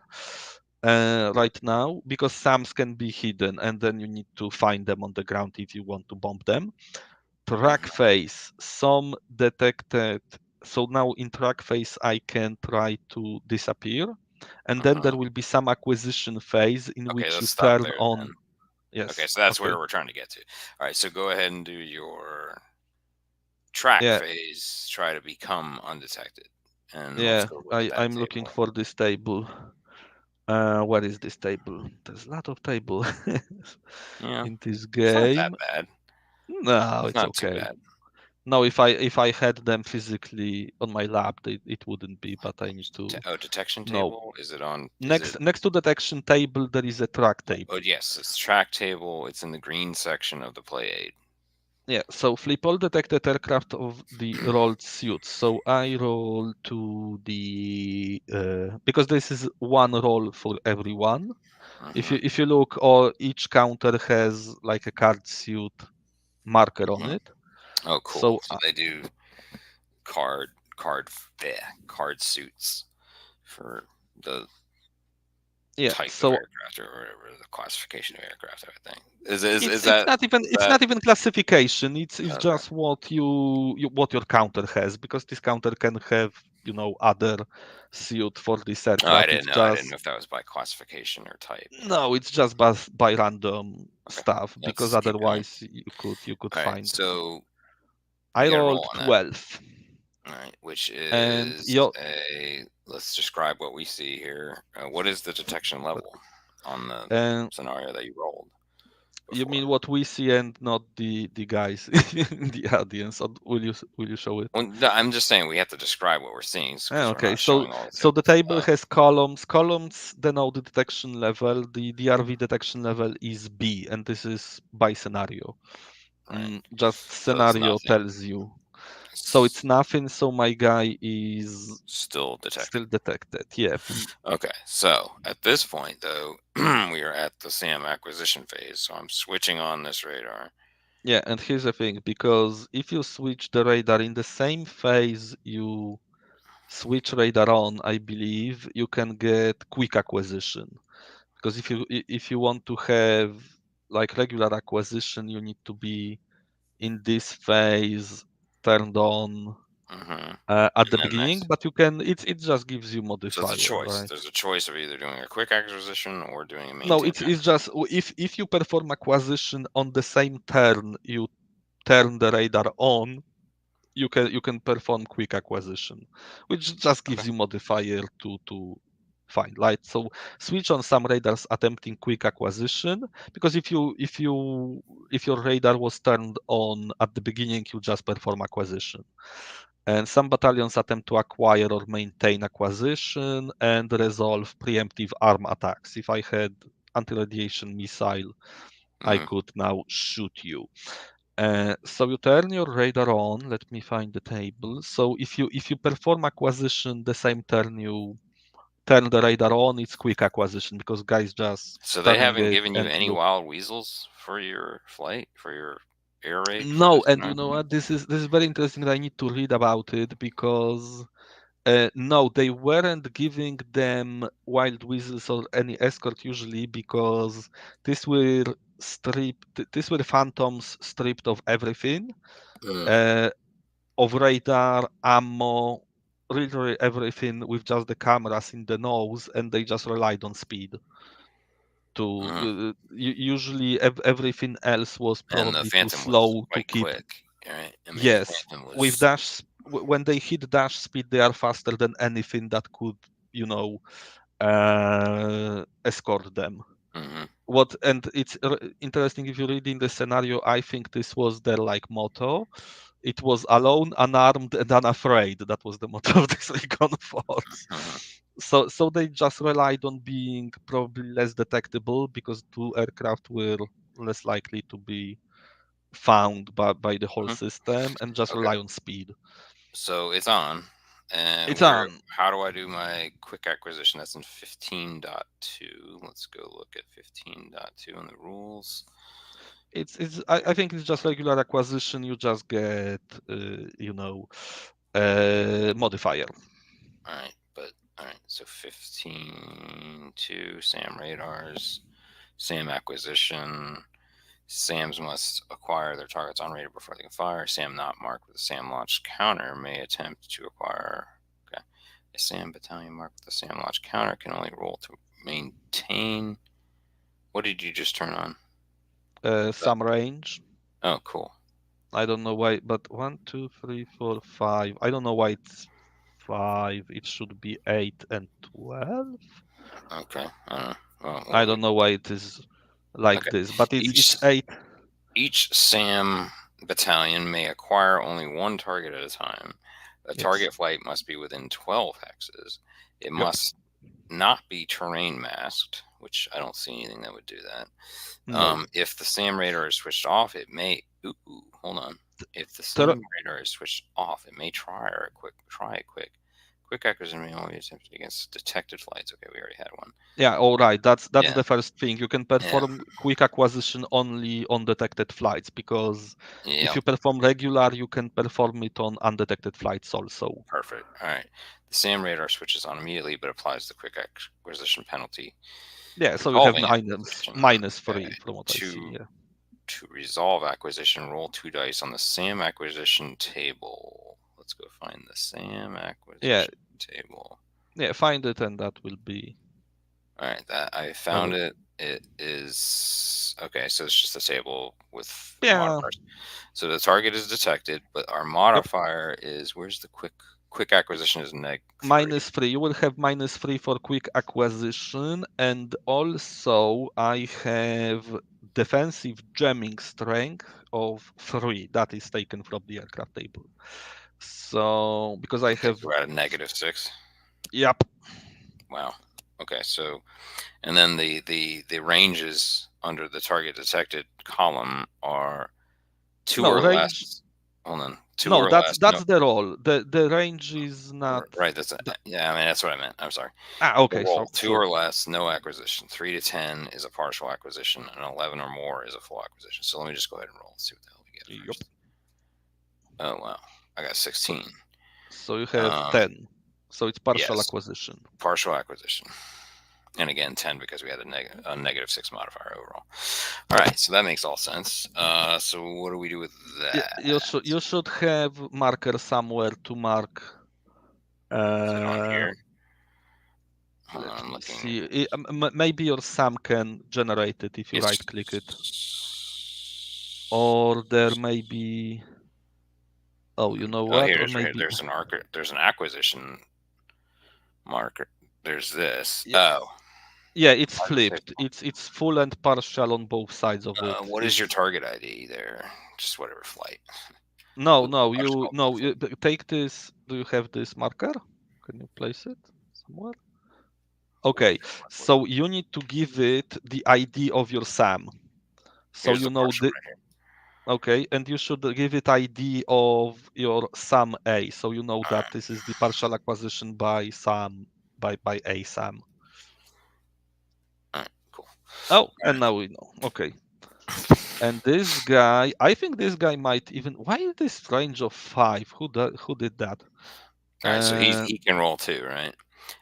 right now because SAMs can be hidden and then you need to find them on the ground if you want to bomb them. Track Mhm. phase, some detected. So now in track phase, I can try to disappear. And then there Mhm. will be some acquisition phase in Okay, which let's you stop turn there on. then. Okay, Yes. so that's where Okay. we're trying to get to. All right, so go ahead and do your track Yeah. phase. Try to become undetected, and let's Yeah. go look at that I'm looking table. for this table. Where is this table? There's a lot of table Yeah, in this it's not that game. bad. No, It's it's not too okay. bad. No, if I had them physically on my lap, it wouldn't be, but I need to Oh, detection know. table. Is it on? Is it? Next to detection table, there is a track Oh, table. yes, it's track table. It's in the green section of the play aid. Yeah, so flip all detected aircraft of the rolled suits. So I roll to the because this is one roll for everyone. Hmm. If you look, or each counter has like a card suit marker on Hmm. it. Oh, cool. So So they do card suits for the yeah, type of so aircraft or whatever the classification of aircraft. I would think is it's that not even is it's that not even classification. It's okay? just what what your counter has because this counter can have other suit for this Oh, I aircraft. didn't It's know. I didn't know just if that was by classification or type. no, it's just by random Okay, stuff because let's keep going. otherwise you could All right, find. so I you got to rolled roll on that. 12 All right, which and is you a. Let's describe what we see here. What is the detection level on the and scenario that you rolled you before? mean what we see and not the guys in the audience, or will you show it? Well, no, I'm just saying we have to describe what we're seeing because we're Okay, not so showing all the so the tables. table has columns. Columns denote the detection level. The DRV detection level is B, and this is by scenario. Right, Just so it's scenario nothing. tells you. So it's It's nothing. So my guy is still detected. still detected. Yeah, Okay, so at this point, though, we are at the SAM acquisition phase. So I'm switching on this radar. yeah. And here's the thing, because if you switch the radar in the same phase you switch radar on, I believe you can get quick acquisition. Because if you want to have like regular acquisition, you need to be in this phase turned on Hmm. at the And then beginning, next, but you can it just gives you so it's a modifier, choice. right? There's a choice of either doing a quick acquisition or doing a No, maintain it's just acquisition. if you perform acquisition on the same turn you turn the radar on, you can perform quick acquisition, which just Okay. gives you modifier to find light. So switch on some radars attempting quick acquisition because if your radar was turned on at the beginning, you just perform acquisition. And some battalions attempt to acquire or maintain acquisition and resolve preemptive arm attacks. If I had anti-radiation missile, I Hmm. could now shoot you. So you turn your radar on. Let me find the table. So if you perform acquisition the same turn you turn the radar on, it's quick acquisition because guys just So they turning haven't it given you and any look. wild weasels for your flight, for your air raid for No, this and you time? know what? This is very interesting. That I need to read about it because no, they weren't giving them wild whistles or any escort usually because these were these were phantoms stripped of everything. Mm. Uh, of radar, ammo, literally everything with just the cameras in the nose, and they just relied on speed. To Hmm. usually everything else was And the probably too Phantom was slow to quite keep. quick, right? I mean, the Yes, Phantom with was. when they hit dash speed, they are faster than anything that could, escort them. Hmm. What and it's interesting if you read in the scenario. I think this was their like motto. It was alone, unarmed, and unafraid. That was the motto of this recon force. Hmm. So they just relied on being probably less detectable because two aircraft were less likely to be found by the whole Hmm. system and just Okay, rely on speed. so it's on. And It's where? on. How do I do my quick acquisition? That's in 15.2. Let's go look at 15.2 in the rules. I think it's just regular acquisition. You just get modifier. All right, but All right, so 15 to SAM radars, SAM acquisition. SAMs must acquire their targets on radar before they can fire. SAM not marked with a SAM launch counter may attempt to acquire. Okay. A SAM battalion marked with a SAM launch counter can only roll to maintain. What did you just turn on? Some range. Oh, cool. I don't know why, but 1, 2, 3, 4, 5. I don't know why it's 5. It should be 8 and 12. Okay. I don't know. Well, I don't know why it is like okay. this, but Each it's 8. each SAM battalion may acquire only one target at a time. A Yes. target flight must be within 12 hexes. It Yep. must not be terrain masked, which I don't see anything that would do that. No. If the SAM radar is switched off, it may. Hold on. If the Ter- SAM radar is switched off, it may try it quick. Quick acquisition may only be attempted against detected flights. Okay, we already had one. Yeah, all right. That's Yeah, the first thing. You can yeah, perform quick acquisition only on detected flights, because if yeah. you perform regular, you can perform it on undetected flights also. Perfect. All right. The SAM radar switches on immediately, but applies the quick acquisition penalty. Yeah, so you have Resolving acquisition. -3 Okay. from what I see. To Yeah. to resolve acquisition, roll 2 dice on the SAM acquisition table. Let's go find the SAM Yeah, acquisition table. yeah. Find it, and that will be. All right, that I That found will, it. It is okay. So it's just a table with yeah. modifiers. So the target is detected, but our Yep. modifier is where's the quick acquisition is -3. -3. You will have -3 for quick acquisition, and also I have defensive jamming strength of 3. That is taken from the aircraft table. So because I Okay, have, so we're at a -6. yep. Wow. Okay, so and then the ranges under the target detected column are two No or range. less. Hold on, two No, or less. No, that's the roll. The range is not. right. That's The, yeah. I mean, that's what I meant. I'm sorry. The okay, so roll two sure. or less, no acquisition. 3 to 10 is a partial acquisition, and 11 or more is a full acquisition. So let me just go ahead and roll. See what the hell we get Yep. first. Oh wow, I got So 16. so you have Um, 10. So it's partial yes, acquisition. partial acquisition. And again 10 because we had a -6 modifier overall. All right, so that makes all sense. So what do we do with that? You should have marker somewhere to mark. Is it on Uh, here? Hold on, Let I'm me looking. see. Maybe your SAM can generate it if you It's right click it, or there may be. Oh, you know oh, what? here it Or is right here. maybe. There's an acquisition marker. There's this. Yeah, Oh, yeah. It's why does it say- flipped. It's full and partial on both sides of it. what is your It's target ID there? Just whatever flight. no, Ooh, no. partial. Take this. Do you have this marker? Can you place it somewhere? Okay, so you need to give it the ID of your SAM. So Here's you the know partial the right here. okay, and you should give it ID of your SAM A. So you know All that right. this is the partial acquisition by SAM by A SAM. All right. Cool. Oh, All and now we know. Okay. And this guy, I think this guy might even. Why is this range of 5? Who did that? right. So Uh, he can roll too, right?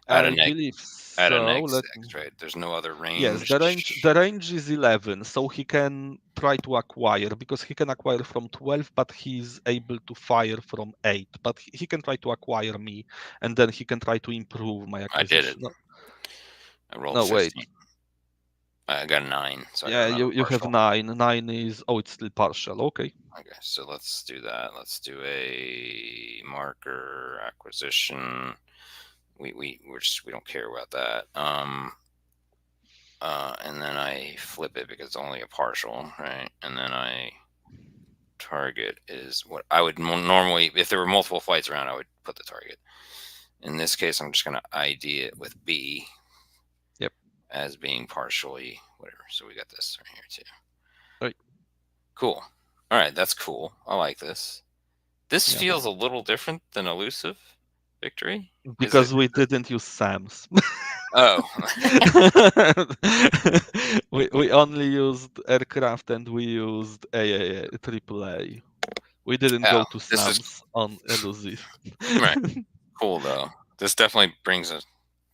At a I believe at a so. neg Let 6, right? There's no other Yes, range. the range is 11, so he can try to acquire, because he can acquire from 12, but he's able to fire from 8. But he can try to acquire me, and then he can try to improve my I did it. acquisition. No, I rolled a no, wait. 15. I got a 9, so I got Yeah, another you have partial. 9. 9 is, oh, it's still partial. Okay. Okay, so let's do that. Let's do a marker acquisition. We don't care about that. And then I flip it because it's only a partial, right? And then I target is what I would normally, if there were multiple flights around, I would put the target. In this case, I'm just going to ID it with B Yep. as being partially whatever. So we got this right here too. Right. Cool. All right, that's cool. I like this. This Yeah. feels a little different than Elusive Victory. Is it? Because we didn't use SAMs. Oh, We only used aircraft, and we used AAA. We didn't oh, go to this is SAMs on elusive. right. Cool though. This definitely brings us.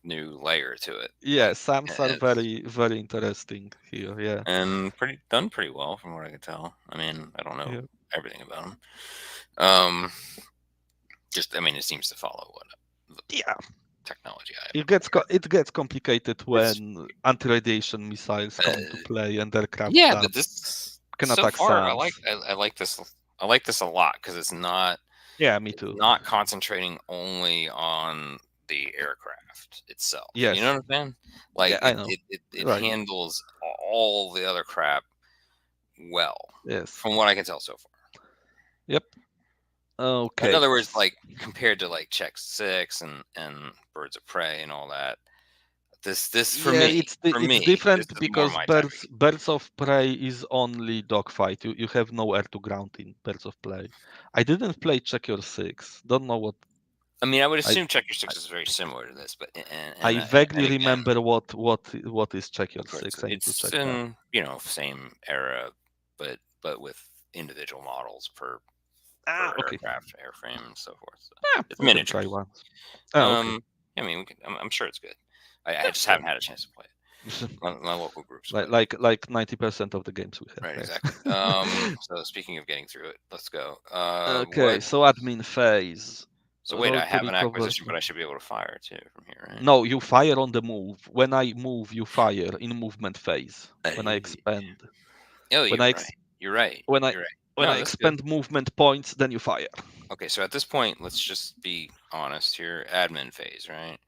new layer to it. Yeah, Like, SAMs are it's, very, very interesting here. Yeah, and pretty well from what I could tell. I mean, I don't know yeah, everything about them. Um, just I mean, it seems to follow what the yeah. technology I It am aware of. it gets complicated It's when anti-radiation missiles come into uh, play and aircraft yeah, that but this can so attack far SAMs. I like this. I like this a lot because Yeah, me it's too. not concentrating only on the aircraft itself. You know Yes. what I'm saying? Yeah, Like I know. it Right. handles all the other crap well, Yes. from what I can tell so far. Yep. In Okay. other words, like compared to like Check Six and Birds of Prey and all that, this Yeah, for it's me, this different is more because my type of game. Birds of Prey is only dogfight. You have no air to ground in Birds of Prey. I didn't play Check Your Six. Don't know what I mean, I would I assume Check Your Six is very similar to this, but I vaguely and again, remember what is Check Your of course, Six. I need to it's check that. in same era, but with individual models per Okay. aircraft, airframe, and so forth. So Yeah, it's we can try miniatures. once. Ah, okay. I mean, I'm sure it's good. I Yeah, just sure. haven't had a chance to play it. My local groups like play it. like like 90% of the games we have. Right, exactly. Yes. So speaking of getting through it, let's go. Okay, What? so admin phase. So wait, Roll I to have an recover. acquisition, but I should be able to fire too from here, right? No, you fire on the move. When I move, you fire in movement phase. When I Hey. expand. Oh, When you're I right. ex- You're right. when I You're right. when No, I that's good. expend movement points, then you fire. Okay, so at this point, let's just be honest here. Admin phase, right?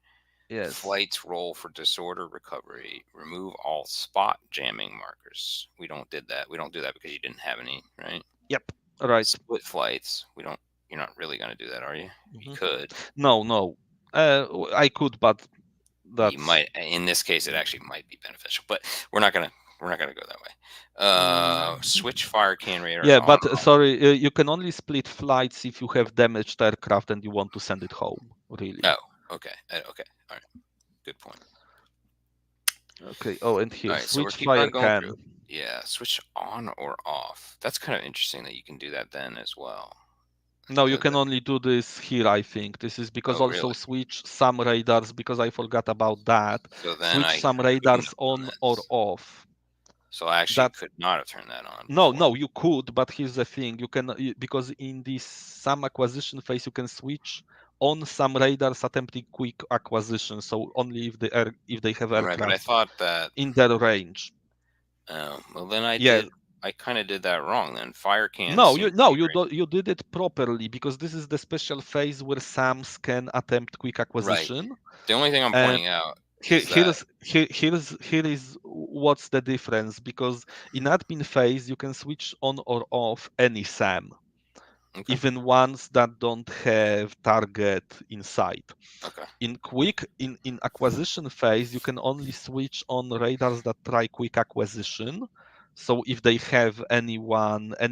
Yes. Flights roll for disorder recovery. Remove all spot jamming markers. We don't did that. We don't do that because you didn't have any, right? Yep. Right. Split flights. We don't. You're not really going to do that, are you? You Mhm. could. No, no. I could, but You that's might. In this case, it actually might be beneficial, but we're not gonna. We're not gonna go that way. mm, Switch fire can radar yeah. on. But sorry, you can only split flights if you have damaged aircraft and you want to send it home. Really. Oh, okay. Okay. All right. Good point. Okay. Oh, and All here, right. So we're switch keeping fire on going through. can. Yeah. Switch on or off. That's kind of interesting that you can do that then as well. No, you The, can the, only do this here, I think. This is because oh, also really? switch some radars, because I forgot about that. So then Switch I some couldn't radars have done on or this. off. So I actually That's could not have turned that on no, before. no, you could, but here's the thing. You can because in this some acquisition phase you can switch on some radars attempting quick acquisition. So only if if they have Right. But I aircraft thought that. in their range. Well, then I Yeah, did. I kind of did that wrong. Then fire cans no, seem to be you great. don't you did it properly because this is the special phase where SAMs can attempt quick Right. acquisition. The only thing I'm And pointing out is that here is what's the difference, because in admin phase you can switch on or off any SAM, okay, even ones that don't have target inside. okay, In acquisition phase, you can only switch on radars that try quick acquisition. So if they have any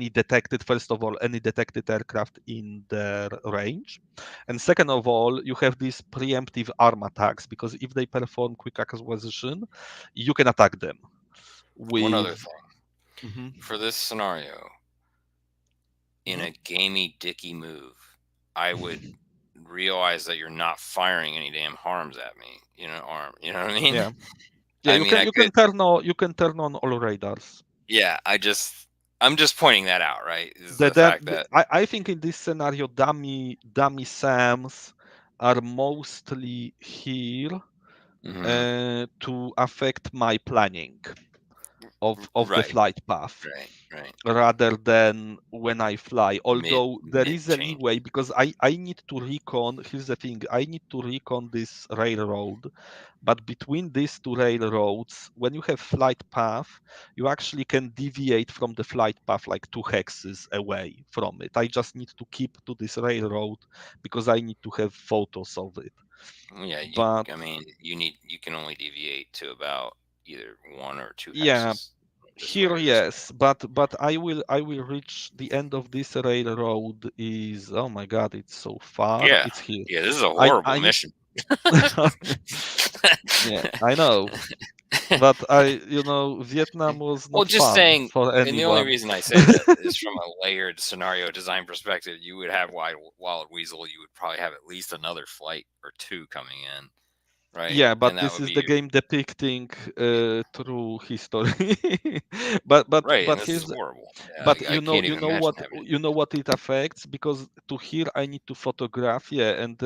detected, first of all, any detected aircraft in their range, and second of all, you have these preemptive arm attacks, because if they perform quick acquisition, you can attack them one other with. thing Mhm, for this scenario, in mhm. a gamey dicky move, I would realize that you're not firing any damn harms at me. Arm. You know what I mean? Yeah, yeah. I mean, I could. You can turn on all radars. Yeah, I'm just pointing that out. Right? Is the That fact that. I think in this scenario, dummy Sams are mostly here Hmm. to affect my planning of the Right, flight path, right. rather than when I fly. Mid Although there mid is a change. leeway, because I need to recon. Here's the thing: I need to recon this railroad, but between these two railroads, when you have flight path, you actually can deviate from the flight path like 2 hexes away from it. I just need to keep to this railroad because I need to have photos of it. Yeah, But you can only deviate to about either 1 or 2 yeah, hexes this way here or this way. yes, but I will reach the end of this railroad. Is, oh my god, it's so far. Yeah, It's here. yeah. This is a horrible I need. mission. Yeah, I know. But Vietnam was Well, not just fun saying, for and the only anyone. reason I say that is from a layered scenario design perspective. You would have Wild Weasel. You would probably have at least another flight or two coming in. right? Yeah, but And that this would is the be game depicting true history. But right. And this here's is horrible. but I can't you even know imagine what having to do you know what it affects, because to here I need to photograph, yeah, and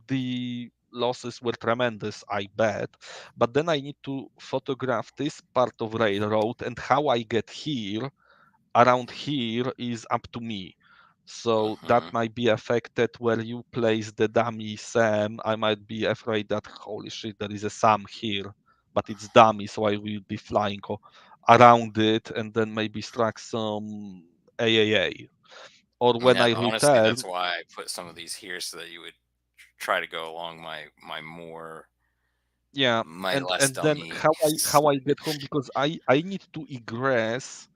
the losses were tremendous, I bet. But then I need to photograph this part of railroad, and how I get here, around here, is up to me. So that that. might be affected where you place the dummy Sam. I might be afraid that, holy shit, there is a Sam here, but it's dummy, so I will be flying around it and then maybe strike some AAA. Or And when that I honestly, return, that's why I put some of these here so that you would try to go along my more yeah, my less and then dummy. how I get home, because I need to egress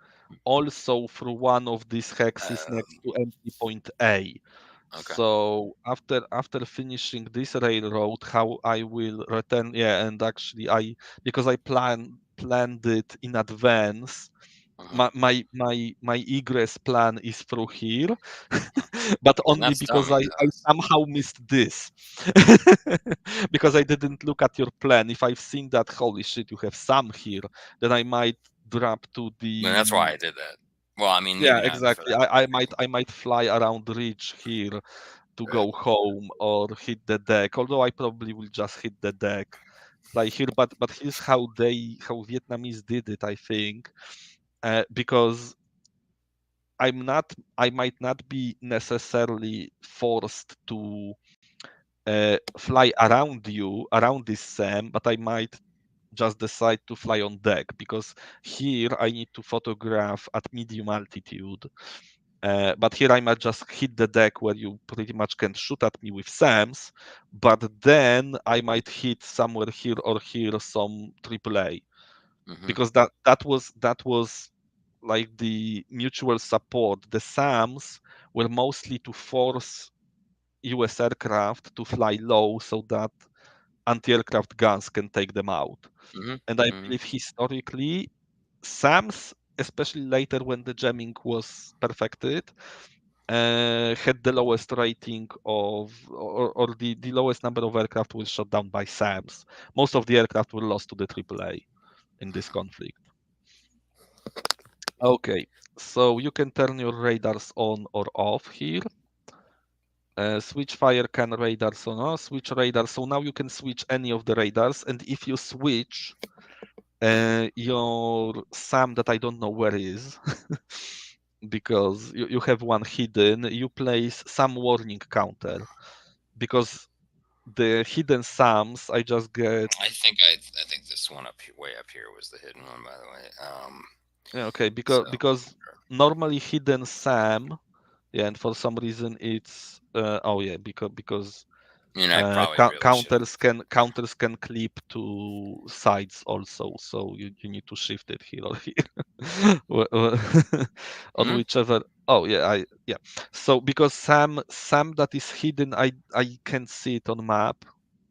also through one of these hexes next Um, to entry point A. okay. So after finishing this railroad, how I will return? Yeah, and actually because I planned it in advance. Hmm. My egress plan is through here, but And only that's because dummy I though. somehow missed this. Because I didn't look at your plan. If I've seen that, holy shit, you have some here, then I might drop to And that's why the. I did that. Well, I mean, Yeah, maybe not for exactly. that I might fly around the ridge here to reason. go home or hit the deck. Although I probably will just hit the deck, fly here. But here's how Vietnamese did it. I think because I might not be necessarily forced to fly around this SAM, but I might just decide to fly on deck, because here I need to photograph at medium altitude. But here I might just hit the deck where you pretty much can shoot at me with SAMs, but then I might hit somewhere here or here some AAA, Hmm. because that was like the mutual support. The SAMs were mostly to force US aircraft to fly low so that anti-aircraft guns can take them out. Hmm. And I Hmm. believe historically, SAMs, especially later when the jamming was perfected, had the lowest rating or the lowest number of aircraft was shot down by SAMs. Most of the aircraft were lost to the AAA in this conflict. Okay, so you can turn your radars on or off here. Switch fire can radars on off, switch radars. So now you can switch any of the radars, and if you switch your SAM that I don't know where is, because you have one hidden, you place some warning counter, because the hidden SAMs I just get. I think this one up here, way up here was the hidden one, by the way. Yeah, okay, So because normally hidden SAM, yeah, and for some reason it's oh yeah, because and I probably really should have. counters can clip to sides also, so you need to shift it here or here. On Hmm. whichever. Oh yeah, yeah. So because Sam that is hidden, I can see it on map,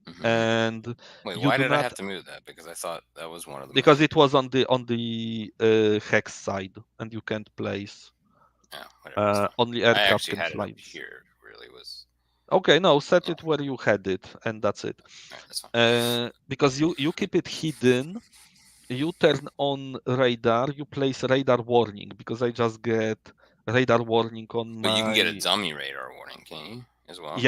Hmm. and Wait, you why do did I not, have to move that? Because I thought that was one of the because main. it was on the hex side, and you can't place. Yeah, whatever. That's fine. Only I aircraft actually can had it fly up this. here. Really was. Okay, no, set Oh, all it where you had it, and that's it. right, that's fine. Because you keep it hidden, you turn on radar, you place radar warning, because I just get radar warning on But you can get a my. dummy radar warning, can you? As well.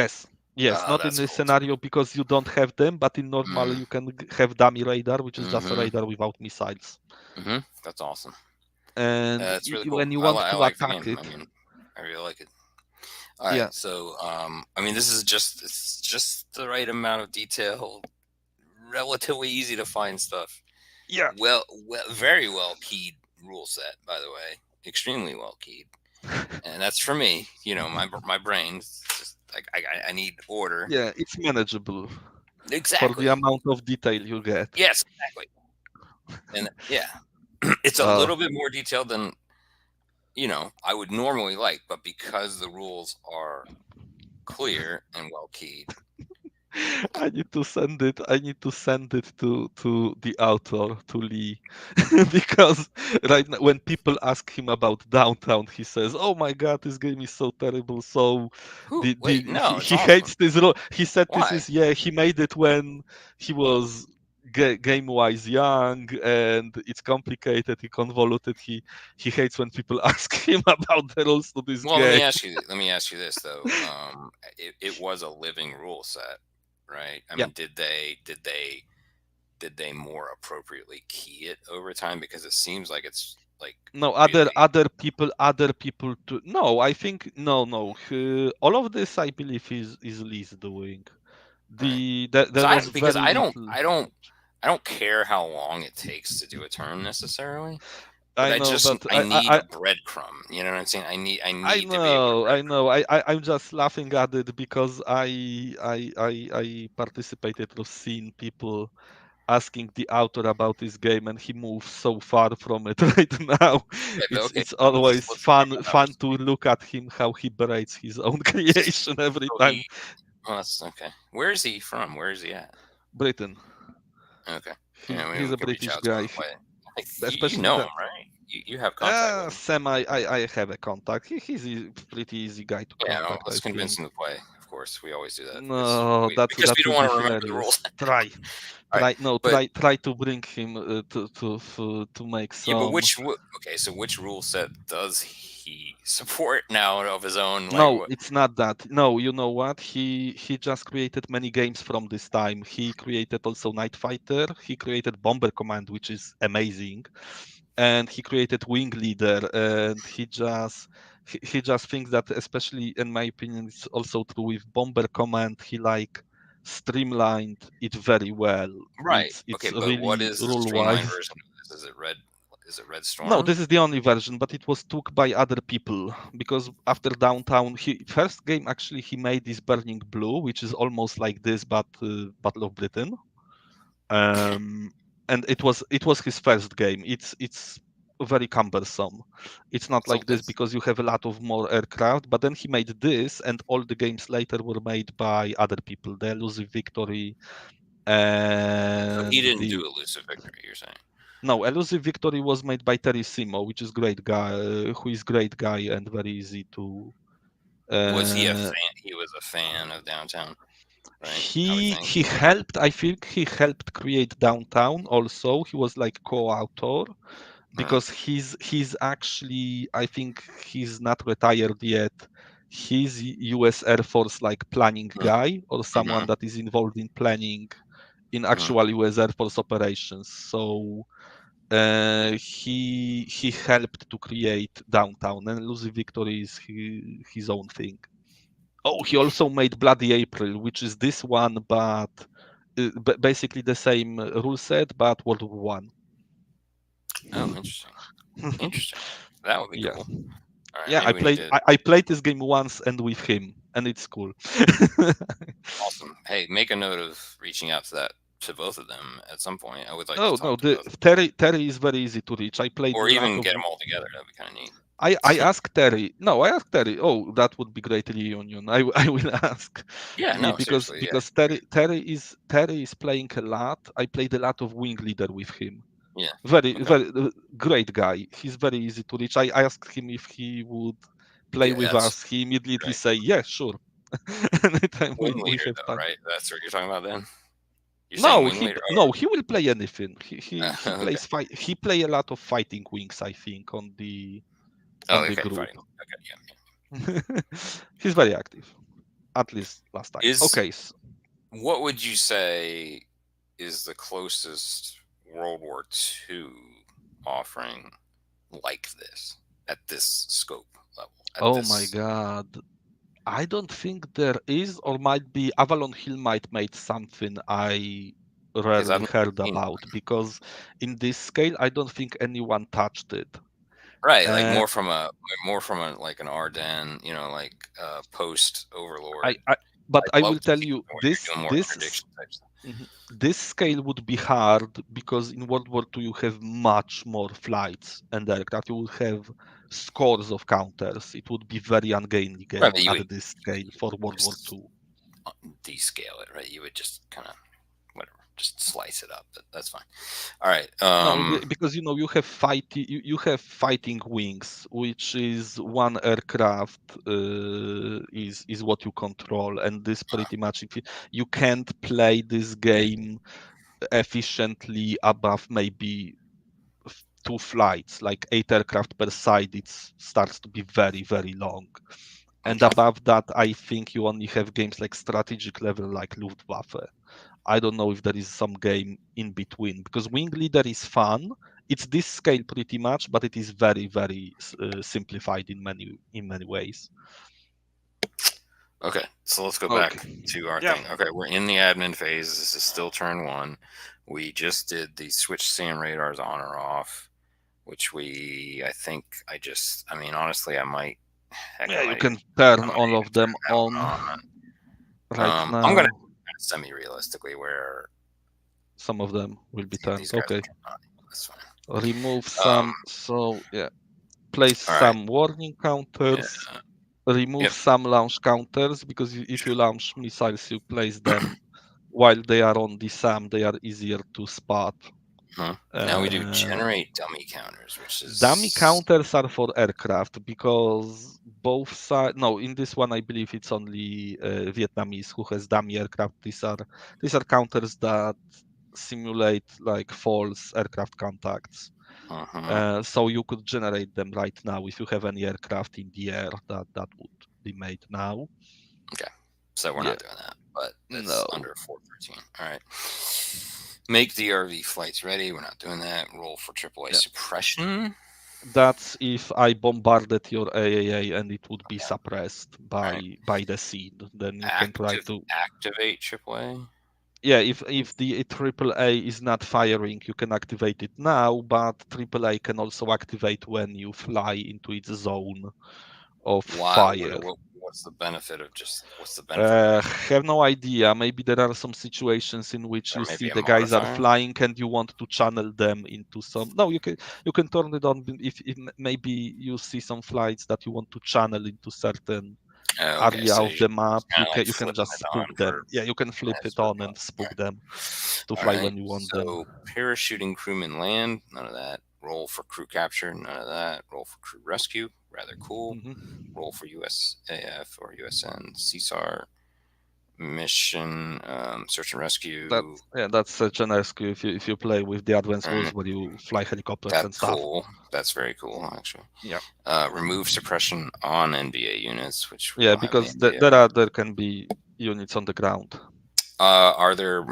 Yes, Oh, not in that's this cool too. scenario because you don't have them, but in normal Mm. you can have dummy radar, which is just a Hmm. radar without missiles. Hmm. That's awesome. And That's really cool. when you want I to like the attack game. I it, mean, I really like it. All right, yeah, so I mean, this is just the right amount of detail, relatively easy to find stuff. yeah, Very well keyed rule set, by the way, extremely well keyed, and that's for me. You know, my brain's just like I need order. yeah, it's manageable for the Exactly. amount of detail you get. Yes, exactly. And yeah, it's a Uh, little bit more detailed than I would normally like, but because the rules are clear and well keyed, I need to send it. I need to send it to the author, to Lee, because right now when people ask him about Downtown, he says, "Oh my God, this game is so terrible." So Who? Wait, he, no, it's he awesome. hates this role. He said this Why? is, yeah, he made it when he was game-wise young, and it's complicated, he convoluted. He hates when people ask him about the rules to this Well, let game. me ask you. Let me ask you this though. It was a living rule set, right? I Yeah. mean, did they more appropriately key it over time? Because it seems like it's like No, really other people to no. I think no. All of this, I believe, is Lee's doing. right. There was Because very little. I don't care how long it takes to do a turn necessarily, but I know, but I need a breadcrumb. You know what I'm saying? I need to be able to I breadcrumb. know. I'm just laughing at it because I participated or seen people asking the author about this game, and he moves so far from it right now. Okay, but okay, It's but always let's talk about fun numbers. to look at him how he berates his own creation every So time. well, that's okay. Where is he from? Where is he at? Britain. Okay. He's Yeah, maybe he's we a could reach British out to guy. him. Wait, I think you Especially know him, that right? You have contact with him. semi. I have a contact. He's a pretty easy guy to Yeah, well, contact, I let's convince think. him to play. Of course, we always do that No, because we that don't would be want to remember the hilarious. rules. All right, Try no but try to bring him to make yeah, but some. okay? So which rule set does he support now of his own? Like No, what? it's not that. No, you know what? He just created many games from this time. He created also Night Fighter. He created Bomber Command, which is amazing, and he created Wing Leader. And he just thinks that, especially in my opinion, it's also true with Bomber Command. He like streamlined it very well. Right. It's Okay, but what really is the rule streamlined wise. version of this? Is it red? Is it Red No, Storm? this is the only version, but it was took by other people because after Downtown, he first game actually he made this Burning Blue, which is almost like this, but Battle of Britain. Um, and it was his first game. It's very cumbersome. It's not So like this it's because you have a lot of more aircraft. But then he made this, and all the games later were made by other people. The Elusive Victory so he and didn't the do Elusive Victory. You're saying no, Elusive Victory was made by Terry Simo, which is great guy, who is great guy and very easy to. was he a Uh, fan? He was a fan of Downtown, right? I would think. he helped. I think he helped create Downtown. Also, he was like co-author Right. because he's actually. I think he's not retired yet. He's U.S. Air Force like planning guy or someone Mm-hmm. that is involved in planning in Mm-hmm. actual U.S. Air Force operations. So he helped to create Downtown, and Lucy Victory is his own thing. Oh, he also made Bloody April, which is this one, but basically the same rule set, but World War One. Oh, interesting. Interesting. That would be Yeah, cool. All right, yeah. maybe we need to. I played this game once and with him, and it's cool. Awesome. Hey, make a note of reaching out to both of them at some point. I would like to Oh no, talk to the both, Terry is very easy to reach. I played or a lot even of get them all together. That'd be kind of neat. I asked Terry. No, I asked Terry. Oh, that would be great reunion. I will ask Yeah. No. Seriously. Yeah. because Terry is playing a lot. I played a lot of Wing Leader with him. Yeah. Okay. Very great guy. He's very easy to reach. I asked him if he would play Yeah. with That's us. He immediately right. say, "Yeah, sure." Anytime Wing we leader, have though, time. right? That's what you're talking about. Then you're saying No, wing leader. he will play anything. He Okay. plays fight. He play a lot of fighting wings. I think Oh, on the okay. group. Fighting. Okay. Yeah. He's very active, at least last time. Is Okay, what would you say is the closest World War II offering like this at this scope level? At oh my this, god. I don't think there is, or might be Avalon Hill might made something I because I've rarely never heard seen about because in this scale I don't think anyone touched it. right, like Uh, more from a like an Ardennes, like post Overlord. I but I'd I love will to tell see you where you're doing more interdiction type stuff. mhm, this scale would be hard because in World War II you have much more flights and aircraft. You would have scores of counters. It would be very ungainly Right, game but you would at this scale for World War use II. descale it, right? You would just kind of whatever, just slice it up. That's fine. All right. No, because you have you have fighting wings, which is one aircraft is what you control, and this pretty much if you can't play this game efficiently above maybe two flights, like 8 aircraft per side. It starts to be very very long, and Okay. above that, I think you only have games like strategic level like Luftwaffe. I don't know if there is some game in between because Wing Leader is fun. It's this scale pretty much, but it is very, very simplified in many ways. Okay. So let's go back Okay. to our Yeah. thing. Okay, we're in the admin phase. This is still turn one. We just did the switch SAM radars on or off, which I think I mean, honestly, I might, heck, Yeah, I you might can even, turn I might all even of turn them that one on on. right I'm gonna now. semi-realistically where Some of them will be these turned. guys Okay. are not. That's fine. Remove Um, some. So yeah, place all right. some warning Yeah. counters. Remove Yep. some launch counters because if you launch missiles, you place them while they are on the SAM. They are easier to spot. Now we do Uh, generate dummy counters, which Dummy is counters are for aircraft because both sides. No, in this one I believe it's only Vietnamese who has dummy aircraft. These are counters that simulate like false aircraft contacts. So you could generate them right now if you have any aircraft in the air that would be made now. okay. So we're Yeah, not doing that, but no, that's under 413. All right. Make DRV flights ready. We're not doing that. Roll for AAA yeah. suppression. That's if I bombarded your AAA and it would be Okay. suppressed All right. by the seed. Then you can try to. Activate AAA. Yeah, if the AAA is not firing, you can activate it now, but AAA can also activate when you fly into its zone of Why? fire. What's the benefit of it? Have no idea. Maybe there are some situations in which Or you see maybe a the guys are modifier? flying and you want to channel them into some. No, you can turn it on if maybe you see some flights that you want to channel into certain Oh, okay, area so of you're the map. kind of like You can flipping just it on spook them. for Yeah, you can flip as it for on and fun. spook them to All fly right. when you want them. So parachuting crewman land, none of that. Roll for crew capture, none of that. Roll for crew rescue, rather cool. Hmm. Roll for USAF or USN CSAR mission, search and rescue. That's such an rescue if you play with the advanced All right. rules where you fly helicopters and That's stuff. cool. That's very cool, actually. Yeah. Remove suppression on NBA units, which we Yeah, don't have any because NBA. there can be units on the ground. Are there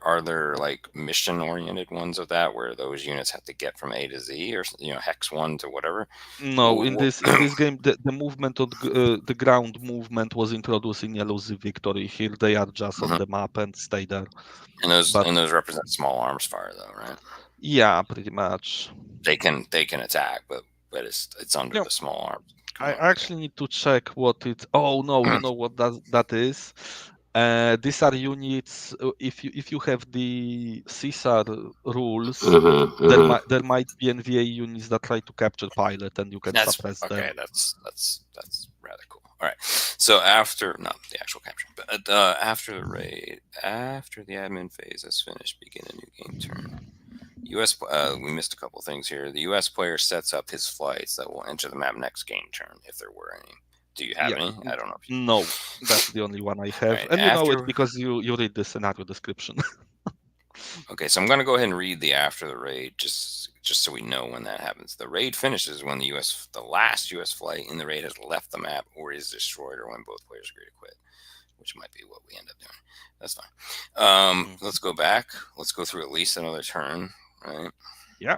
are there like mission oriented ones of that where those units have to get from A to Z or hex one to whatever? No, in this game, the movement on the ground movement was introduced in Yellow Z Victory. Here they are just on Mhm. the map and stay there. And those But represent small arms fire though, right? yeah, pretty much. They can attack, but it's under Yeah, the small arms I component. Okay. actually need to check what it. Oh no, you know what that is? These are units. If you have the CSAR rules, there might be NVA units that try to capture pilot, and you can That's suppress okay. them. That's rather cool. All right. So after not the actual capture, but after the raid, after the admin phase is finished, begin a new game turn. U.S. We missed a couple things here. The U.S. player sets up his flights that will enter the map next game turn, if there were any. Do you have Yeah, any? I don't know if you. no, that's the only one I All have, right. and you know it After. because you read the scenario description. Okay, so I'm going to go ahead and read the after the raid, just so we know when that happens. The raid finishes when the last U.S. flight in the raid has left the map or is destroyed, or when both players agree to quit, which might be what we end up doing. That's fine. Let's go back. Let's go through at least another turn, right? Yeah,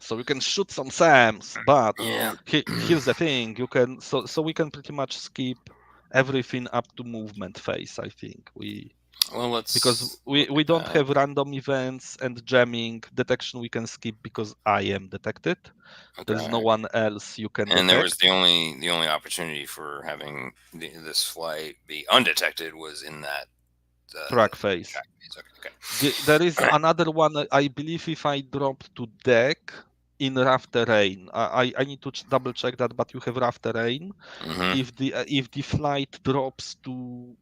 so you can shoot some SAMs, but Yeah. here's the thing: you can so we can pretty much skip everything up to movement phase. I think Well, because let's we look we at don't that. have random events and jamming detection. We can skip because I am detected. There's no Okay. one else you can And there was detect. the only opportunity for having this flight be undetected was in that Track phase. track phase. Okay. There is All right. another one. I believe if I drop to deck in rough terrain, I need to double check that. But you have rough terrain. Mm-hmm. If the flight drops to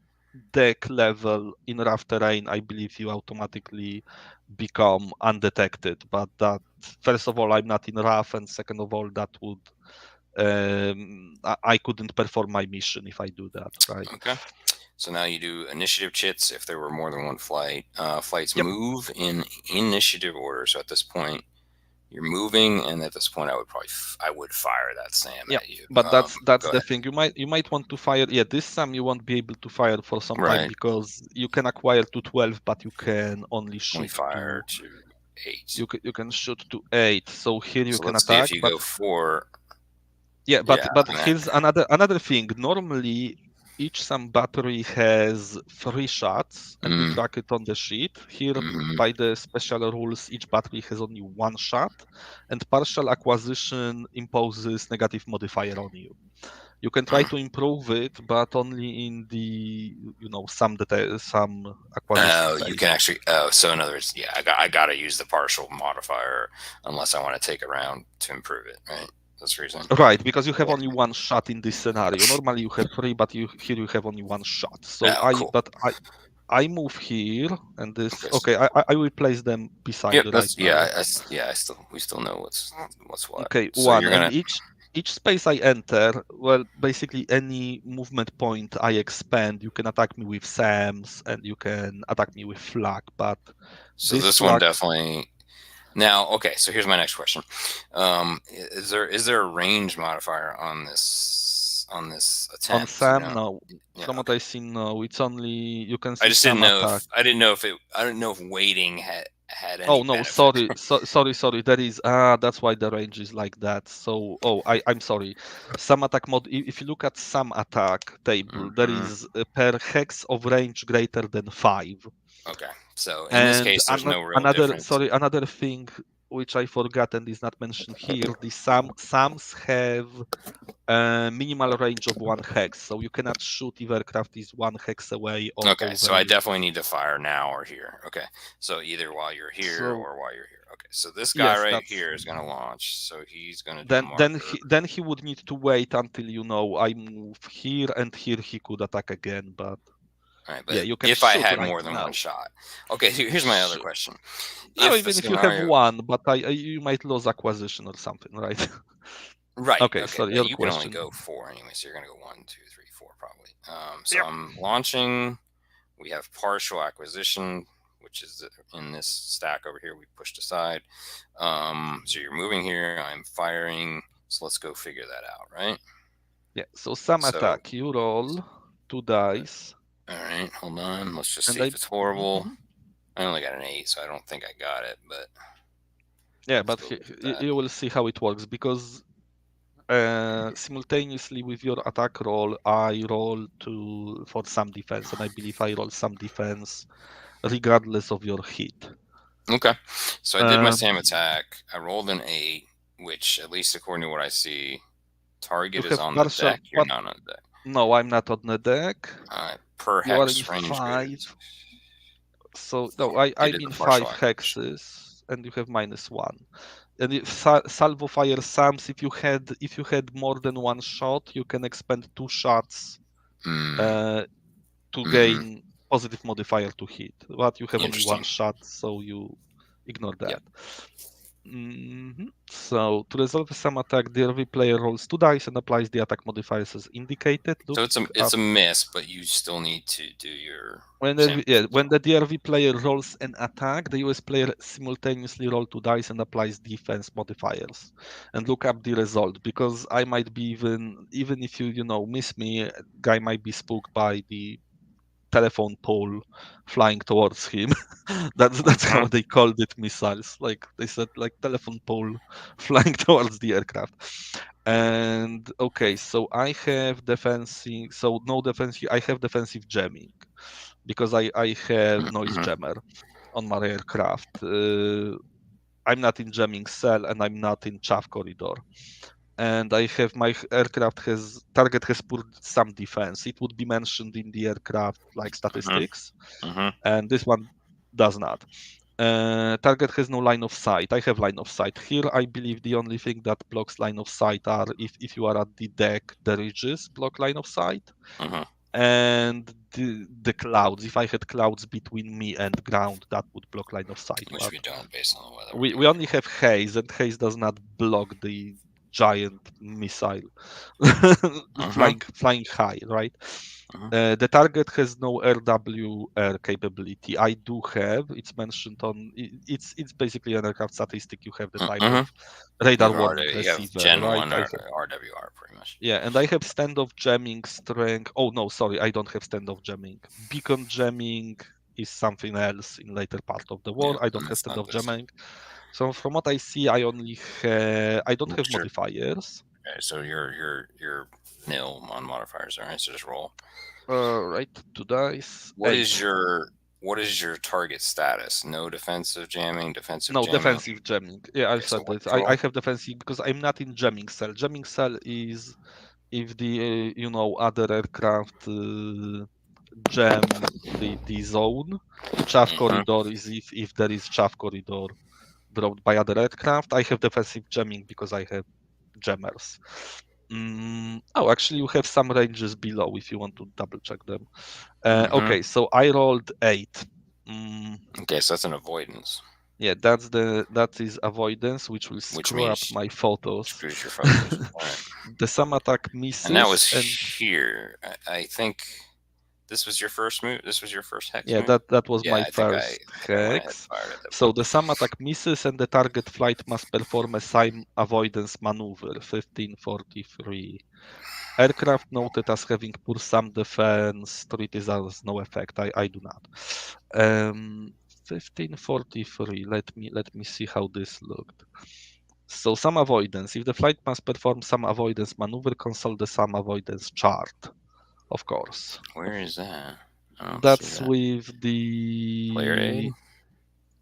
deck level in rough terrain, I believe you automatically become undetected. But that, first of all, I'm not in rough, and second of all, that would I couldn't perform my mission if I do that, right? Okay. So now you do initiative chits if there were more than one flight. Flights Yep. move in initiative order. So at this point, you're moving, and at this point, I would probably I would fire that SAM Yeah, at you. but that's Go the ahead. thing. You might want to fire. Yeah, this SAM you won't be able to fire for some time Right. because you can acquire to 12, but you can only Only shoot to fire to 8. you can shoot to 8. So here you So can let's see attack, if you but go 4. yeah, Yeah. but Nah. here's another thing. Normally, each SAM battery has 3 shots, and we Mm, track it on the sheet. Here, mm-hmm. by the special rules, each battery has only 1 shot, and partial acquisition imposes negative modifier on you. You can try to improve it, but only in the some acquisition Oh, you can phase. actually. Oh, so in other words, yeah, I got to use the partial modifier unless I want to take a round to improve it, right? That's the reason. Right, because you have Yeah. only 1 shot in this scenario. Normally you have 3, but here you have only 1 shot. So Oh, cool. I move here, and this Okay. okay. I will place them beside Yep. right That's now. yeah. We still know what's what. Okay, So 1, you're and gonna. each space I enter, well, basically any movement point I expand, you can attack me with SAMs and you can attack me with flag, but So this this one flag definitely. Now, okay. So here's my next question. Is there a range modifier on this on attempt? You SAM, know. no. Yeah. From what Okay. I see, no. It's only you can I see just SAM attack. I didn't know if waiting had any Oh no, benefit. sorry. That is that's why the range is like that. So I'm sorry. Some attack mod. If you look at some attack table, there Hmm. is per hex of range greater than 5. Okay. So in this And case, there's no real difference. another thing which I forgot and is not mentioned here. The SAMs have a minimal range of 1 hex, so you cannot shoot if aircraft is 1 hex away or Okay, so over I you. definitely need to fire now or here. Okay, so either while you're here So or while you're here. Okay, so this guy yes, right that's here is going to launch. So he's going to do a then marker. then he would need to wait until I move here, and here he could attack again. But All right, yeah, but you can if I shoot had right more than one now. shot. Okay, here's my other question. No, If the even if you have scenario. one, but you might lose acquisition or something, right? Right, Okay, okay, sorry, yeah, your you can only question. go 4 anyway, so you're going to go 1, 2, 3, 4 probably. So Yep. I'm launching. We have partial acquisition, which is in this stack over here we pushed aside. So you're moving here, I'm firing. So let's go figure that out, right? Yeah, so some So, attack, you roll 2 dice, all right, hold on. Let's just and see if it's horrible. mhm. I only got an 8, so I don't think I got it, but Yeah, let's but go look at that. you will see how it works because simultaneously with your attack roll, I roll for some defense, and I believe I roll some defense regardless of your hit. Okay, so I did my SAM Um, attack. I rolled an 8, which, at least according to what I see, you target is have on the partial, deck. You're not on the deck. no, I'm not on the deck. Per You are in hex, range greater. 5. So no, I I'm did in the partial 5 acquisition. hexes, and you have -1. And if salvo fire SAMs, if you had more than 1 shot, you can expend 2 shots Mm, uh, to mm-hmm. gain positive modifier to hit. But you have only 1 Interesting. shot, so you ignore Yep. that. So to resolve a SAM attack, the RV player rolls 2 dice and applies the attack modifiers as indicated. So Looking it's up a miss, but you still need to do your when SAM. when the DRV player rolls an attack, the US player simultaneously roll 2 dice and applies defense modifiers. And look up the result because I might be even if you miss me, guy might be spooked by the telephone pole flying towards him. That's how Mhm. they called it, missiles. Like they said, like telephone pole flying towards the aircraft. And okay, so I have defensive. So no defensive. I have defensive jamming because I have noise Mhm. jammer on my aircraft. I'm not in jamming cell and I'm not in chaff corridor. And I have my aircraft target has put some defense. It would be mentioned in the aircraft like Mhm. statistics, Mhm. and this one does not. Target has no line of sight. I have line of sight. Here, I believe the only thing that blocks line of sight are if you are at the deck, the ridges block line of sight. Mhm. and the clouds. If I had clouds between me and ground, that would block line of sight. Which But we don't based on the weather we're we doing. only have haze, and haze does not block the giant missile Uh-huh. flying high, right? Uh-huh. The target has no RWR capability. I do have. It's mentioned on. It's basically an aircraft statistic. You have the type of Uh-huh. You radar have warning RW, you have receiver, Gen right? 1 I or have. RWR pretty much. Yeah, and I have standoff jamming strength. Oh no, sorry, I don't have standoff jamming. Beacon jamming is something else in later part of the war. Yeah, I don't and have it's not standoff this. jamming. So from what I see, I don't have What's your modifiers. okay, so your nil on modifiers, all right? So just roll. Right, two dice, What is 8. your target status? No defensive No, jamming. defensive jamming. Yeah, I Okay, so said what that. did you I roll? have defensive because I'm not in jamming cell. Jamming cell is if the other aircraft jam the zone. Chaff Mm-hmm. corridor is if there is chaff corridor dropped by other aircraft. I have defensive jamming because I have jammers. Oh, actually, you have some ranges below if you want to double check them. Mm-hmm. Okay, so I rolled 8. Mm, Okay, so that's an avoidance, yeah, that is avoidance, which will which screw up means my photos. screws your photos. All right. The SAM attack And that misses, was and here. I think this was your first move. This was your first hex yeah, move. that was Yeah, my first I think I went ahead and hex. fired at that So point. the SAM attack misses, and the target flight must perform a SIM avoidance maneuver. 1543. Aircraft noted as having poor SAM defense. Treaties has no effect. I do not. 1543. Let me see how this looked. So some avoidance. If the flight must perform some avoidance maneuver, consult the some avoidance chart, of course. Where is that? I don't see That's that. with Player aid.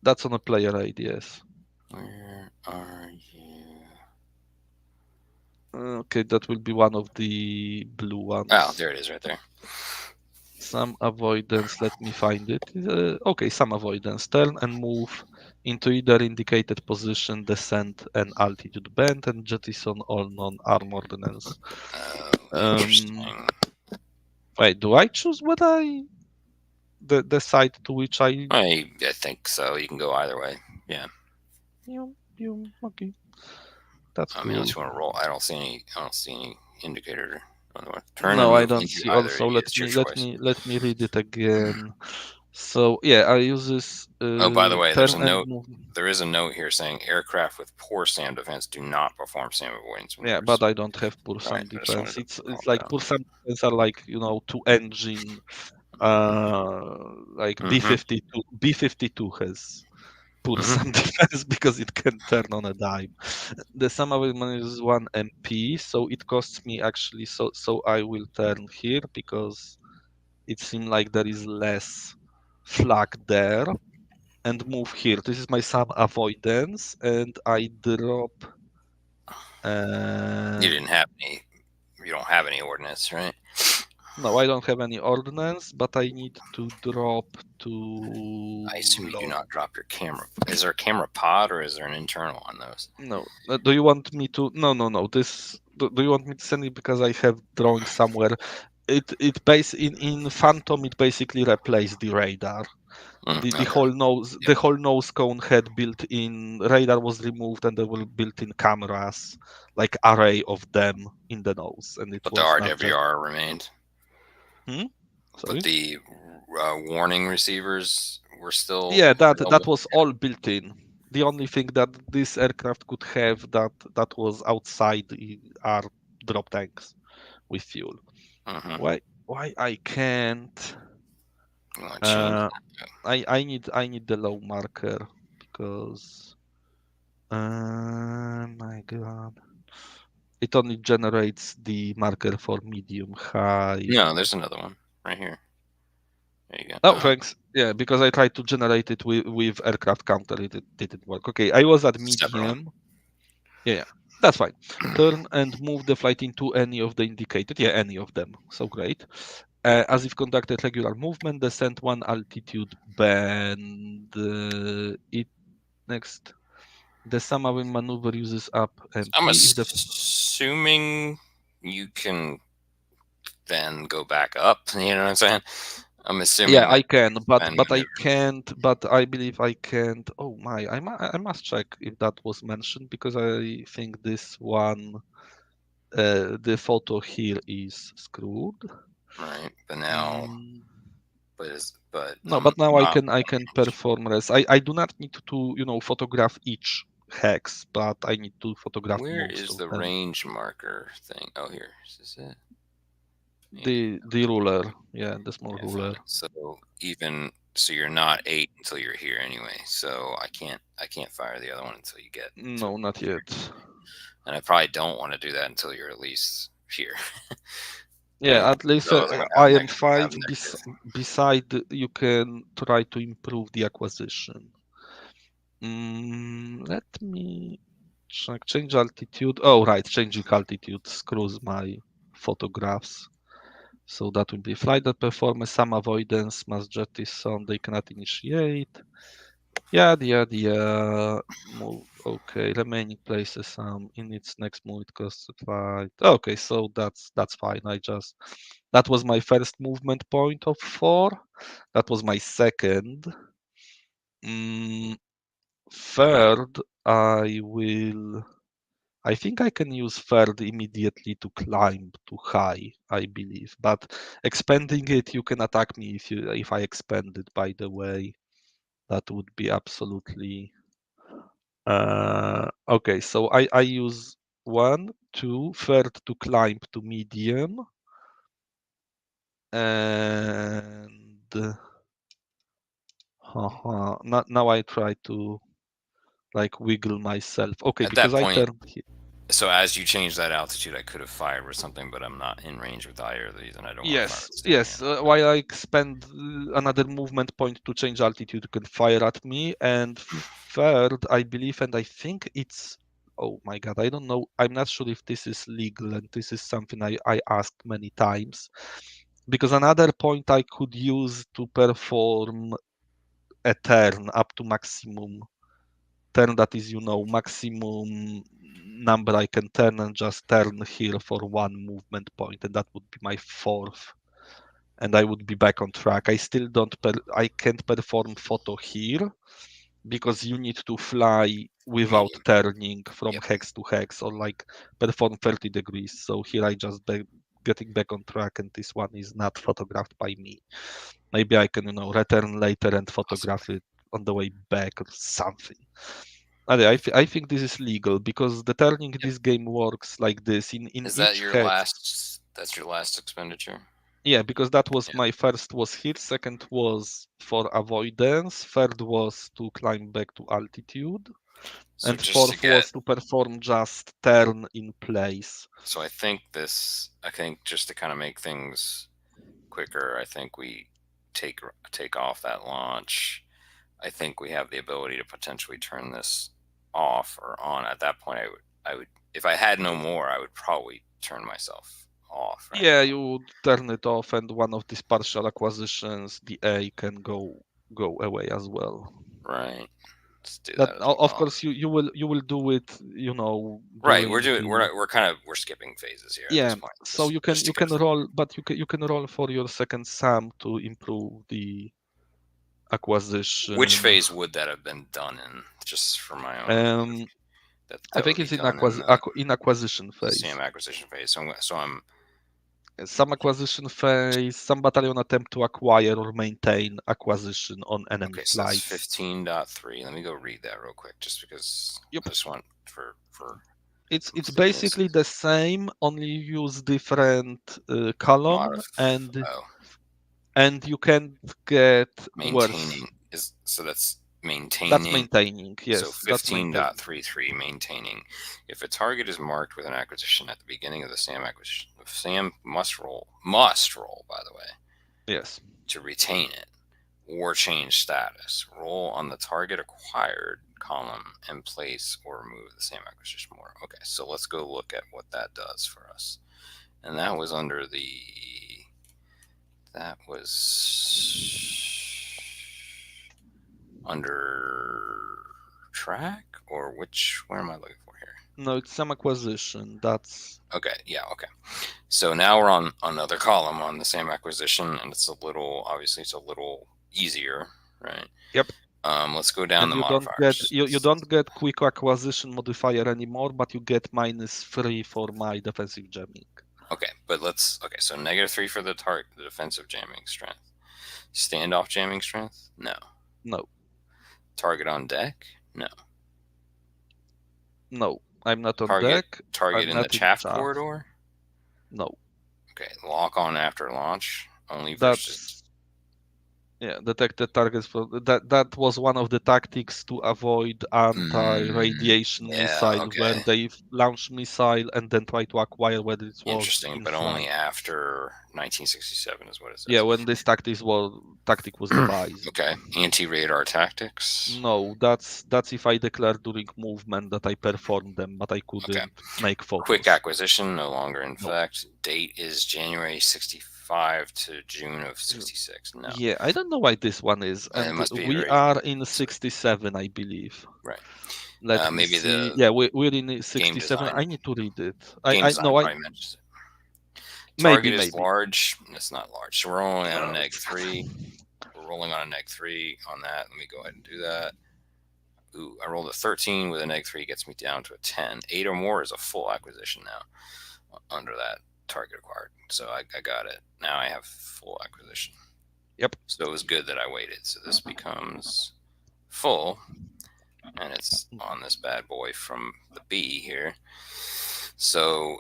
that's on a player aid, yes. Where are you? Okay, that will be one of the blue Oh, ones. there it is, right there. Some avoidance, let me find it. Okay, some avoidance. Turn and move into either indicated position, descend an altitude band, and jettison all non-armored ordnance. Oh, Um, interesting. Wait, do I choose what the site to which I? I think so. You can go either way. Yeah. Okay, that's I mean, cool. unless you want to roll, I don't see any indicator. Turn and No, I move don't into see. either. Also, let It's your me let choice. me let me read it again. So yeah, I use this Oh, by the way, there's turn a and note. move. There is a note here saying aircraft with poor SAM defense do not perform SAM avoidance Yeah, but maneuvers. I don't have poor All right, SAM I just defense. wanted to It's point like that out. poor SAM defense are like two engine like Mm-hmm. B-52 has poor Mm-hmm. SAM defense because it can turn on a dime. The sum of it is 1 MP, so it costs me actually so I will turn here because it seems like there is less flag there and move here. This is my sum avoidance and I drop You um didn't have any. You don't have any ordnance, right? no, I don't have any ordnance, but I need to drop to I assume you do low. not drop your camera. Is there a camera pod or is there an internal on those? No. Do you want me to? No, no, no. Do you want me to send it because I have drawing somewhere? It base in Phantom. It basically replaced the radar. The Okay. the whole nose cone had built-in radar was removed, and there were built-in cameras, like array of them in the nose, and it But the was not just. RWR remained. Hmm? But Sorry. the warning receivers were still Yeah, that available. was all built in. The only thing that this aircraft could have that was outside are drop tanks with fuel. Mm-hmm. Why I can't? You want to change Uh, that? I need the low marker because my god, it only generates the marker for medium high. No, there's another one right here. There you go. Oh, thanks. Yeah, because I tried to generate it with aircraft counter, it didn't work. Okay, I was at Separate one. medium. Yeah, that's fine. Turn and move the flight into any of the indicated. Yeah, any of them. So great. As if conducted regular movement, descend one altitude band. It next. The Samarin maneuver uses up I'm MP. If the assuming you can then go back up. You know what I'm saying? I'm Yeah, assuming that I can, but bend I maneuver. can't. But I believe I can't. Oh my, I must check if that was mentioned because I think this one, the photo here is screwed. Right, but now, Mm, but no, I'm but now not. I can perform res. I do not need to photograph each hex, but I need to photograph Where most is of the them. range marker thing? Oh, here. Is this it? Maybe. The ruler, yeah, the small Yeah, ruler. fine. So you're not 8 until you're here anyway. So I can't fire the other one until you get to, No, not yet. and I probably don't want to do that until you're at least here. Yeah, Anyway, at least those I'm gonna I have am five. have negative. Beside, you can try to improve the acquisition. Let me check. Change altitude. Oh, right. Changing altitude screws my photographs. So that will be flight that performs some avoidance, must jettison, they cannot initiate. Yeah. Move. Okay, remaining places in its next move it costs a flight. Okay, so that's fine. That was my first movement point of 4. That was my second. Mm, Okay. Third, I think I can use third immediately to climb to high, I believe. But expanding it, you can attack me if I expand it, by the way. That would be absolutely okay. So I use one, two, third to climb to medium, and now I try to like wiggle myself. Okay, At because that I point, turned here. so as you change that altitude, I could have fired with something, but I'm not in range with either of these, and I don't want to fire Yes, with yes. stand-in. While I spend another movement point to change altitude, you can fire at me. And third, I believe, and I think it's. Oh my God, I don't know. I'm not sure if this is legal, and this is something I asked many times. Because another point I could use to perform a turn up to maximum turn, that is, maximum number I can turn, and just turn here for one movement point, and that would be my fourth, and I would be back on track. I still don't I can't perform photo here because you need to fly without Medium. turning from Yep. hex to hex, or like perform 30 degrees. So here I just getting back on track, and this one is not photographed by me. Maybe I can, return later and photograph Possibly. it on the way back or something. I think this is legal because the turning Yep. this game works like this. In Is that each your hex. last? That's your last expenditure. Yeah, because that was Yeah. my first was here, second was for avoidance, third was to climb back to altitude, So and just to fourth get. was to perform just turn in place. So I think this. I think just to kind of make things quicker, I think we take take off that launch. I think we have the ability to potentially turn this off or on. At that point, I would, if I had no more, I would probably turn myself off. Right. Yeah, you would turn it off, and one of these partial acquisitions, the A, can go away as well. Right. Let's do That that as of well. course you will do it, Right. We're during doing. the. We're kind of we're skipping phases here at this Yeah, point. so Just to you get. can roll, but you can roll for your second sum to improve the Which acquisition. phase would that have been done in? Just for my own. Um, I That think would be it's done in the in acquisition phase. SAM acquisition phase. So I'm Some acquisition phase, some battalion attempt to acquire or maintain acquisition on enemy okay. So that's flights. 15.3. Let me go read that real quick, just because Yep. I just want for It's completeness. basically the same, only you use different column, Modif. Oh, and you can get worse. maintaining is so that's That's maintaining. maintaining. So Yes, that's maintaining. 15.33 maintaining. If a target is marked with an acquisition at the beginning of the SAM acquisition, SAM must roll by the way Yes. to retain it or change status. Roll on the target acquired column and place or remove the SAM acquisition more. Okay, so let's go look at what that does for us. And that was under the that was under track or where am I looking for here? No, it's some acquisition. That's Okay, yeah, okay. So now we're on another column on the same acquisition, and it's a little, obviously, it's a little easier, right? Yep. Let's go down And the you don't get modifiers. you don't get quick acquisition modifier anymore, but you get -3 for my defensive jamming. Okay, but okay, so -3 for the the defensive jamming strength. Standoff jamming strength? No. No, Target on deck? No. no, I'm not on Target deck. target I'm in the not in chaff chaff. corridor? No, Okay, lock on after launch only versus. that's yeah, detected targets for that was one of the tactics to avoid anti-radiation Yeah, missile, where okay. they launch missile and then try to acquire whether it was Interesting, in but only flight. after 1967 is what it Yeah, says. when this tactic was devised. Okay, anti-radar tactics. No, that's if I declare during movement that I performed them, but I Okay, couldn't make quick focus. acquisition no longer in No. effect. Date is January 65 to June of 66. No, Yeah, I don't know why this one is, it and must be we very are in specific. 67, I believe. Right. Let me Maybe see. the Yeah, we're in game 67. design. I need to read it. Game I design no, I probably mentions it. maybe Target is maybe. large. It's not large. So we're only on a Uh, -3. We're rolling on a -3 on that. Let me go ahead and do that. Ooh, I rolled a 13 with a -3, gets me down to a 10. 8 or more is a full acquisition now under that target acquired. So I got it. Now I have full acquisition. Yep. So it was good that I waited. So this becomes full, and it's on this bad boy from the B here. So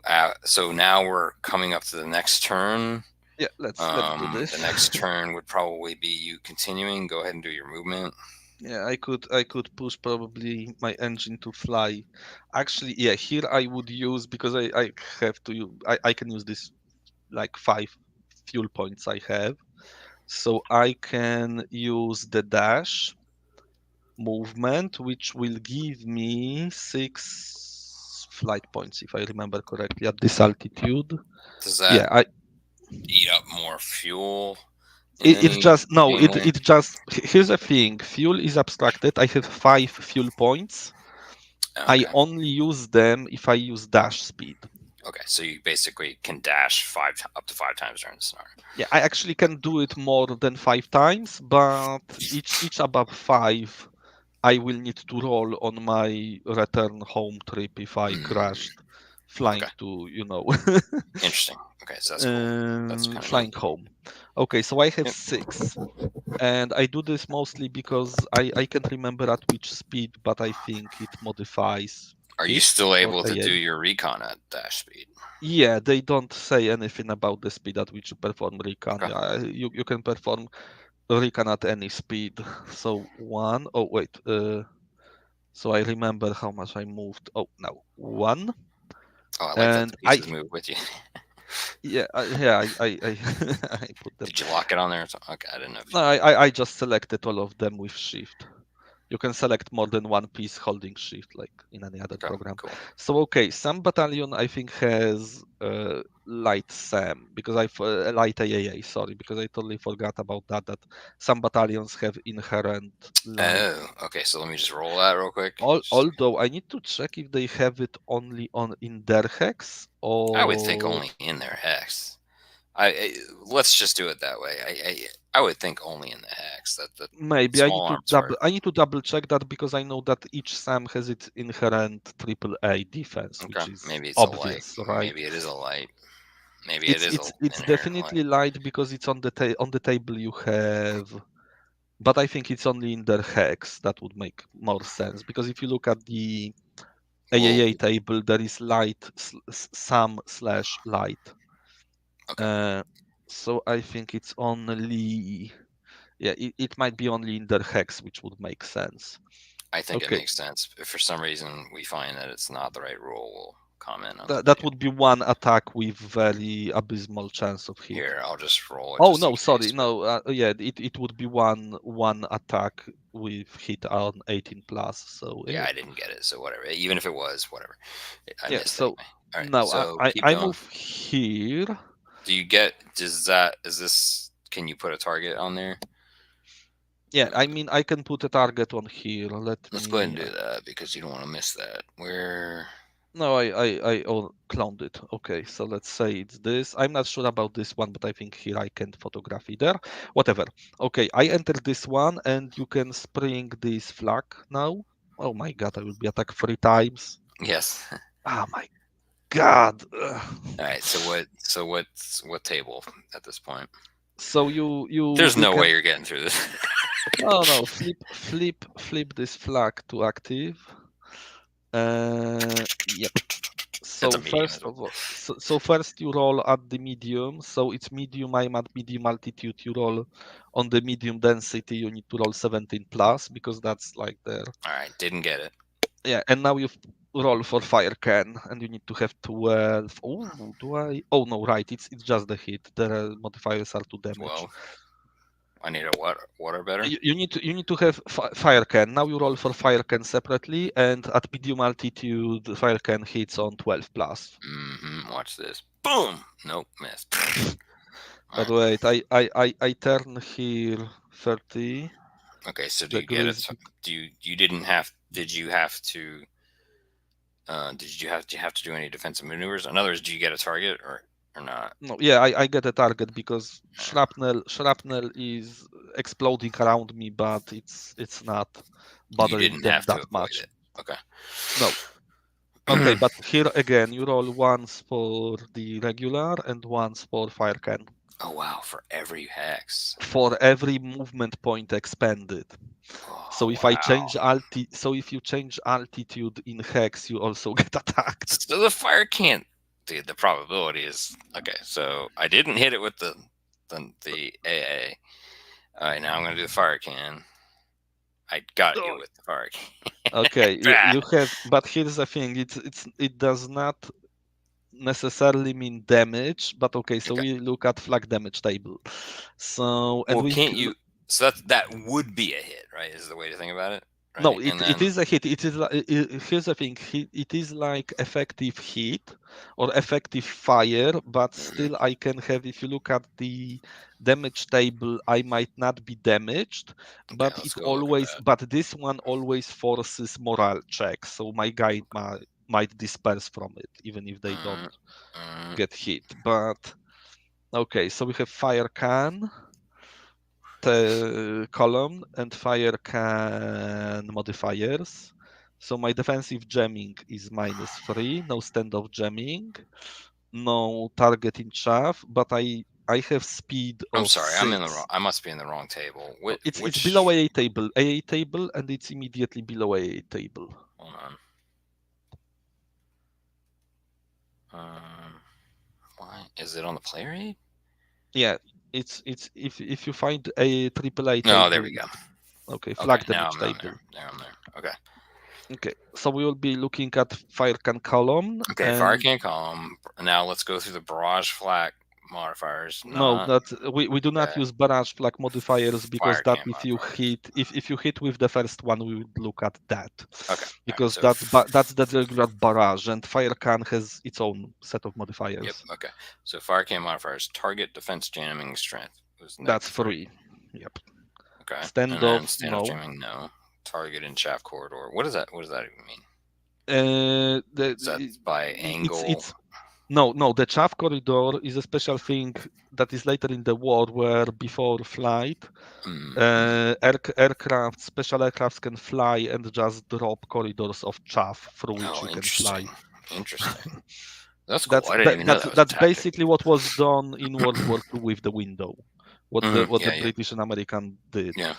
now we're coming up to the next turn. Yeah, let's do The this. next turn would probably be you continuing. Go ahead and do your movement. Yeah, I could push probably my engine to fly. Actually, yeah, here I would use because I have to I can use this like 5 fuel points I have. So I can use the dash movement, which will give me 6 flight points if I remember correctly at this altitude. Does that Yeah, I eat up more fuel in it any just no game it way? it just here's the thing. Fuel is abstracted. I have 5 fuel points. I Okay. only use them if I use dash speed. Okay. So you basically can dash up to 5 times during the scenario. Yeah, I actually can do it more than 5 times, but each above 5, I will need to roll on my return home trip if I crashed flying Okay. to, Interesting. Okay. So that's cool. That's kind of neat. flying home. Okay, so I have Yep. 6. And I do this mostly because I can't remember at which speed, but I think it modifies Are you hit still or able to do AA. your recon at dash speed? Yeah, they don't say anything about the speed at which you perform recon. Okay. You can perform recon at any speed. So 1. Oh wait. So I remember how much I moved. Oh no, 1. Oh, I like that And the pieces move with you. yeah, I I put them. Did you lock it on there? Okay, I didn't know if No, you. I just selected all of them with shift. You can select more than one piece holding shift, like in any other Okay, program. cool. So okay, some battalion I think has light SAM because light AAA. Sorry, because I totally forgot about that. That some battalions have inherent light. Oh, okay. So let me just roll that real quick. Although I need to check if they have it only on in their hex I would think or only in their hex. Let's just do it that way. I would think only in the hex. That the maybe small arms are. I need to double check that because I know that each SAM has its inherent AAA defense, which Okay, is maybe it's a light. obvious, right? Maybe it is a light. Maybe it It's is a it's it's inherent definitely light. light because it's on the table you have, but I think it's only in their hex that would make more sense because if you look at the Well, AAA table, there is light SAM slash light. okay. Uh, so I think it's only yeah, it might be only in their hex, which would make sense. I think it Okay, makes sense. If for some reason we find that it's not the right rule, we'll comment on the that video. would be one attack with very abysmal chance of hit. Here, I'll just roll it Oh just in no, sorry, case. But no, yeah, it would be one attack with hit on 18 plus. So yeah, I didn't get it, so whatever. Even if it was, whatever. I yeah, missed so anyway. All right, now so keep I going. move here. Do you get? Does that? Is this? Can you put a target on there? Yeah, I mean I can put a target on here. Let Let's go ahead and me. do that because you don't want to miss that. Where? No, I cloned it. Okay, so let's say it's this. I'm not sure about this one, but I think here I can't photograph either. Whatever. Okay, I enter this one, and you can spring this flag now. Oh my god, I will be attacked 3 times. Yes. Oh my god. All right. So what? So what table at this point? So you There's you no way can. you're getting through this. No, flip this flag to active. Yep. It's a So medium first as well. of all, so first you roll at the medium. So it's medium. I'm at medium altitude. You roll on the medium density. You need to roll 17 plus because that's like the All right. Didn't get it. yeah. And now you roll for fire can, and you need to have 12. Oh, do I? Oh no, right. It's just the hit. The modifiers are to damage. 12. I need a water better. You need to have fire can. Now you roll for fire can separately, and at medium altitude, the fire can hits on 12 plus. Watch this. Boom. Nope. Missed. All But right. wait, I turn here 30 Okay. So do you get degrees. it? Do you didn't have? Did you have to? Do you have to do any defensive maneuvers? In other words, do you get a target or not? No, yeah, I get a target because shrapnel is exploding around me, but it's not You bothering didn't them have to that avoid much. it. Okay. No. Okay, but here again, you roll once for the regular and once for fire can. Oh wow! For every hex. For every movement point expended. So Oh if I wow! change so if you change altitude in hex, you also get attacked. So the fire can't. Dude, the probability is okay. So I didn't hit it with the AA. All right, now I'm gonna do the fire can. I got you Oh, with the fire can. okay, Bah! you have, but here's the thing: it does not necessarily mean damage. But okay, so Okay. we look at flag damage table. So and Well, can't you? So that would be a hit, right? Is the way to think about it, no, right? it, And it then is a hit. It is here's the thing. It is like effective hit or effective fire, but mhm, still I can have. If you look at the damage table, I might not be damaged, okay, but let's it go look at always. that. But this one always forces morale checks, so my guy might disperse from it, even if they don't Mm, mm, get hit. But okay, so we have fire can column and fire can modifiers. So my defensive jamming is -3, no standoff jamming, no target in chaff, but I have speed I'm of sorry, I'm in the wrong. 6. I must be in the wrong table. No, it's below Which? AA table, and it's immediately below AA table. Hold on. Um, why is it on the player aid? Yeah, it's if you find a AAA No, there table, we go. okay, Okay, flag now damage I'm on there. table. There I'm there. Okay. Okay, so we will be looking at fire can column Okay, fire and can column. Now let's go through the barrage flak modifiers. no, Not that we do not okay. use barrage flag modifiers because Fire that can if you modifiers. hit if you hit with the first one, we would look at that Okay. All right. because that's the regular barrage and fire can has its own set of Yep. modifiers. Okay. So fire can modifiers. Target defense jamming strength was That's -3. 3. Yep. Okay. And then Standoff, standoff no. jamming, no. Target in shaft corridor. What is that? What does that even mean? Is that by angle? It's no, the chaff corridor is a special thing that is later in the war where before flight special aircrafts can fly and just drop corridors of chaff through which Oh, you can interesting. fly. Interesting. That's cool. That's I didn't that, even know that's that was a that's tactic. basically what was done in World War II with the window. What the Yeah, yeah, British and American did. yeah.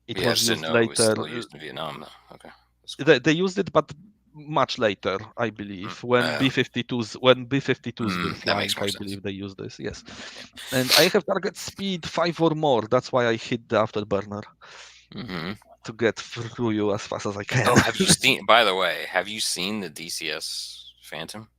It Yeah, I was just didn't used know it was later. still used in Vietnam, though. Okay, that's cool. They used it, but much later, I believe, when Uh, B-52s were that flying. makes more I sense. believe they used this. Yes, Yeah. and I have target speed 5 or more. That's why I hit the afterburner hmm to get through you as fast as I can. Oh, have you seen? By the way, have you seen the DCS Phantom?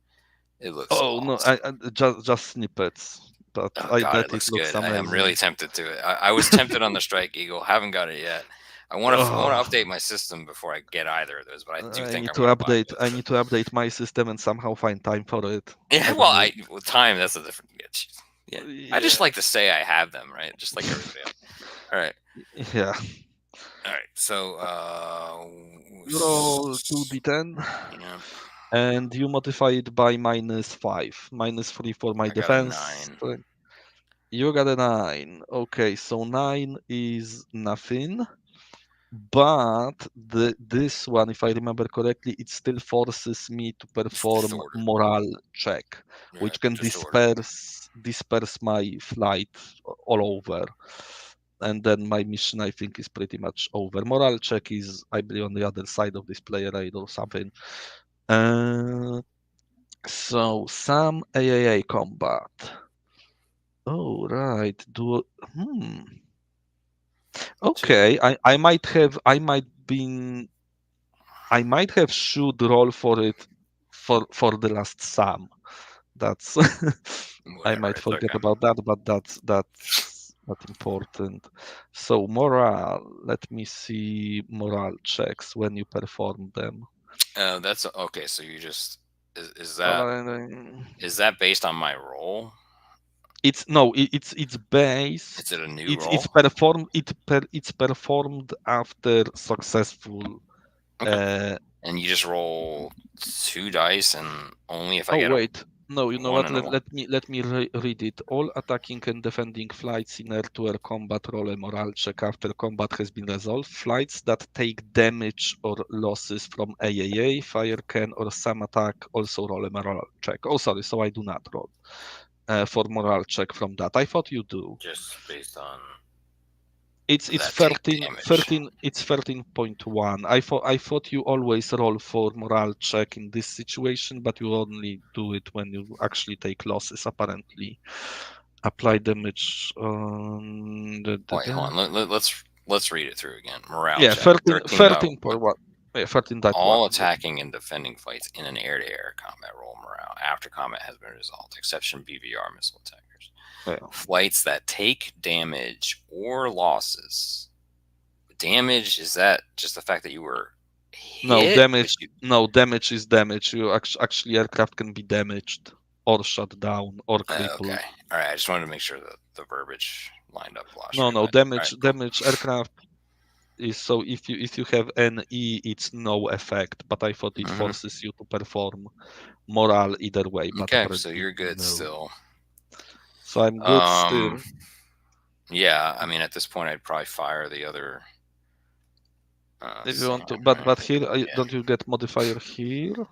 It looks so Oh no, awesome. I just snippets, but Oh I God, bet it it looks looks good. I am really amazing. tempted to it. I was tempted on the Strike Eagle. Haven't got it yet. I want Oh, to update my system before I get either of those, but I do I think need I'm to going to buy update. both I of them. need to update my system and somehow find time for it. Yeah, I well, don't know. with time that's a different. Yeah, I just Yeah, like to say I have them, right? Just like everybody else. All right. yeah. All right. So, You roll 2d10. yeah. And you modify it by -5, -3 for my I got a defense. 9. You got a 9. Okay, so 9 is nothing. But this one, if I remember correctly, it still forces me to It's perform disorder. morale check, Yeah, which can disorder. disperse my flight all over. And then my mission, I think, is pretty much over. Morale check is, I believe, on the other side of this player aid or something. Uh, so some AAA combat. Oh, right. Hmm. Two. Okay, I might have should roll for it for the last sum. That's I Whatever. might It's forget okay. about that, but that's not important. So morale, let me see morale checks when you perform them. That's okay. So you just Uh, is that based on my roll? It's no, it's Is it based. a new It's roll? performed. It's performed after successful. Okay. Uh, And you just roll 2 dice, and only if I Oh get a wait, no, you know one what? and a one. Let me read it. All attacking and defending flights in air-to-air combat roll a morale check after combat has been resolved. Flights that take damage or losses from AAA, fire can, or some attack also roll a morale check. Oh, sorry, so I do not roll for morale check from that. I thought you do. Just based on It's that take 13, damage. 13, it's 13.1. I thought you always roll for morale check in this situation, but you only do it when you actually take losses, apparently. Apply damage on Wait, hold on. Let's read it through again. Morale yeah, check. 13, 13.1. 13.1. Yeah, 13.1. All Yeah. attacking and defending fights in an air-to-air combat roll morale after combat has been resolved, exception BVR missile attackers. Yeah. Flights that take damage or losses. Damage, is that just the fact that you were No hit? But damage. you No damage is damage. You actually aircraft can be damaged or shut down or okay. crippled. All right. I just wanted to make sure that the verbiage lined up last No, year. no All right, damage. cool. Damage aircraft is so if you have an E, it's no effect. But I thought it Hmm. forces you to perform morale either way. But Okay, so apparently you're good no. still. So I'm good Um, still. yeah. I mean, at this point, I'd probably fire the other If you Sam, want to, right? but here Yeah. don't you get modifier here?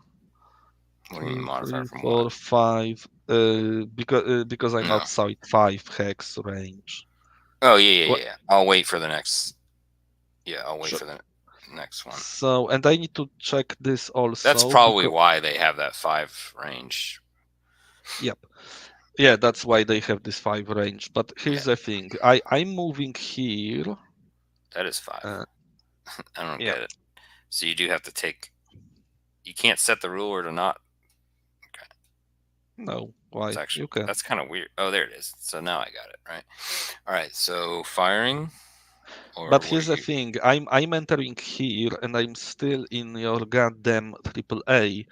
What do you mean Two, modifier three, from what? four, five. Because I'm No. outside 5 hex range. Oh yeah, yeah, What? yeah. I'll wait for the next. Yeah, I'll wait Sure. for the next one. So and I need to check this That's also probably because why they have that 5 range. yep. Yeah, that's why they have this 5 range. But Yeah, here's the thing. I'm moving here. that is 5. Uh, I don't yeah. get it. So you do have to take. You can't set the ruler to not. Okay, No, that's why? actually You can. that's kind of weird. Oh, there it is. So now I got it right. All right. So firing, or But what are here's the you? thing. I'm entering here and I'm still in your goddamn AAA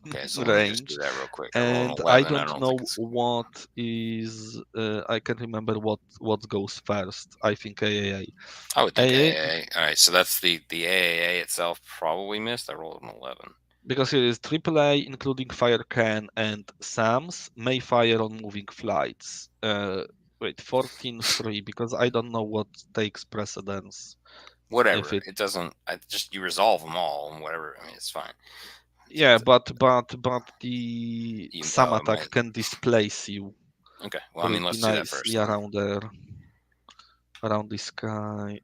Okay, so let me just do range. that real quick. I roll an And I 11. I don't don't think know it's. what is I can't remember what goes first. I think AAA. I would think AA AAA. All right, so that's the AAA itself probably missed. I rolled an 11. because here is AAA including fire can and SAMs may fire on moving flights. Wait, 14.3 because I don't know what takes precedence. If Whatever. it It doesn't. I just you resolve them all and whatever. I mean, it's fine. Yeah, but the You, SAM it attack might. can displace you Okay. Well, I mean, pretty let's do that nicely first then. around this guy.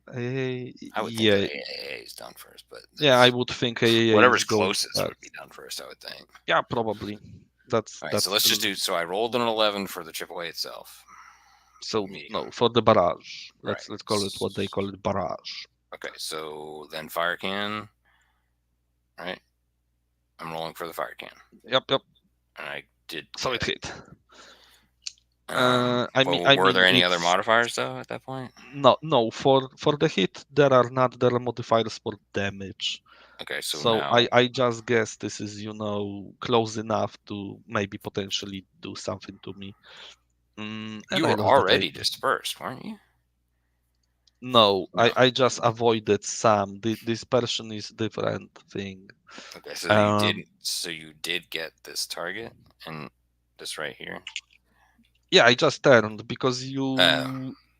I would think Yeah, AAA is done first, but yeah, I that's would think AAA is whatever's going closest would be first. done first. I would think. Yeah, probably. That's All right, so that's let's just true. do. So I rolled an 11 for the AAA itself. So Medium. no, for the barrage. Right. Let's call it what they call it barrage. Okay. So then fire can. Right. I'm rolling for the fire can, Yep, yep. and I did So it get. hit. I mean, But were there any other it's modifiers though at that point? no for the hit there are not there are modifiers for damage. Okay, so So I, now I just guess this is, close enough to maybe potentially do something to me. And you I were lost that I already dispersed, weren't you? No, No. I just avoided some. Dispersion is different thing. Okay, so you Um, didn't. So you did get this target and this right here. yeah, I just turned because Oh,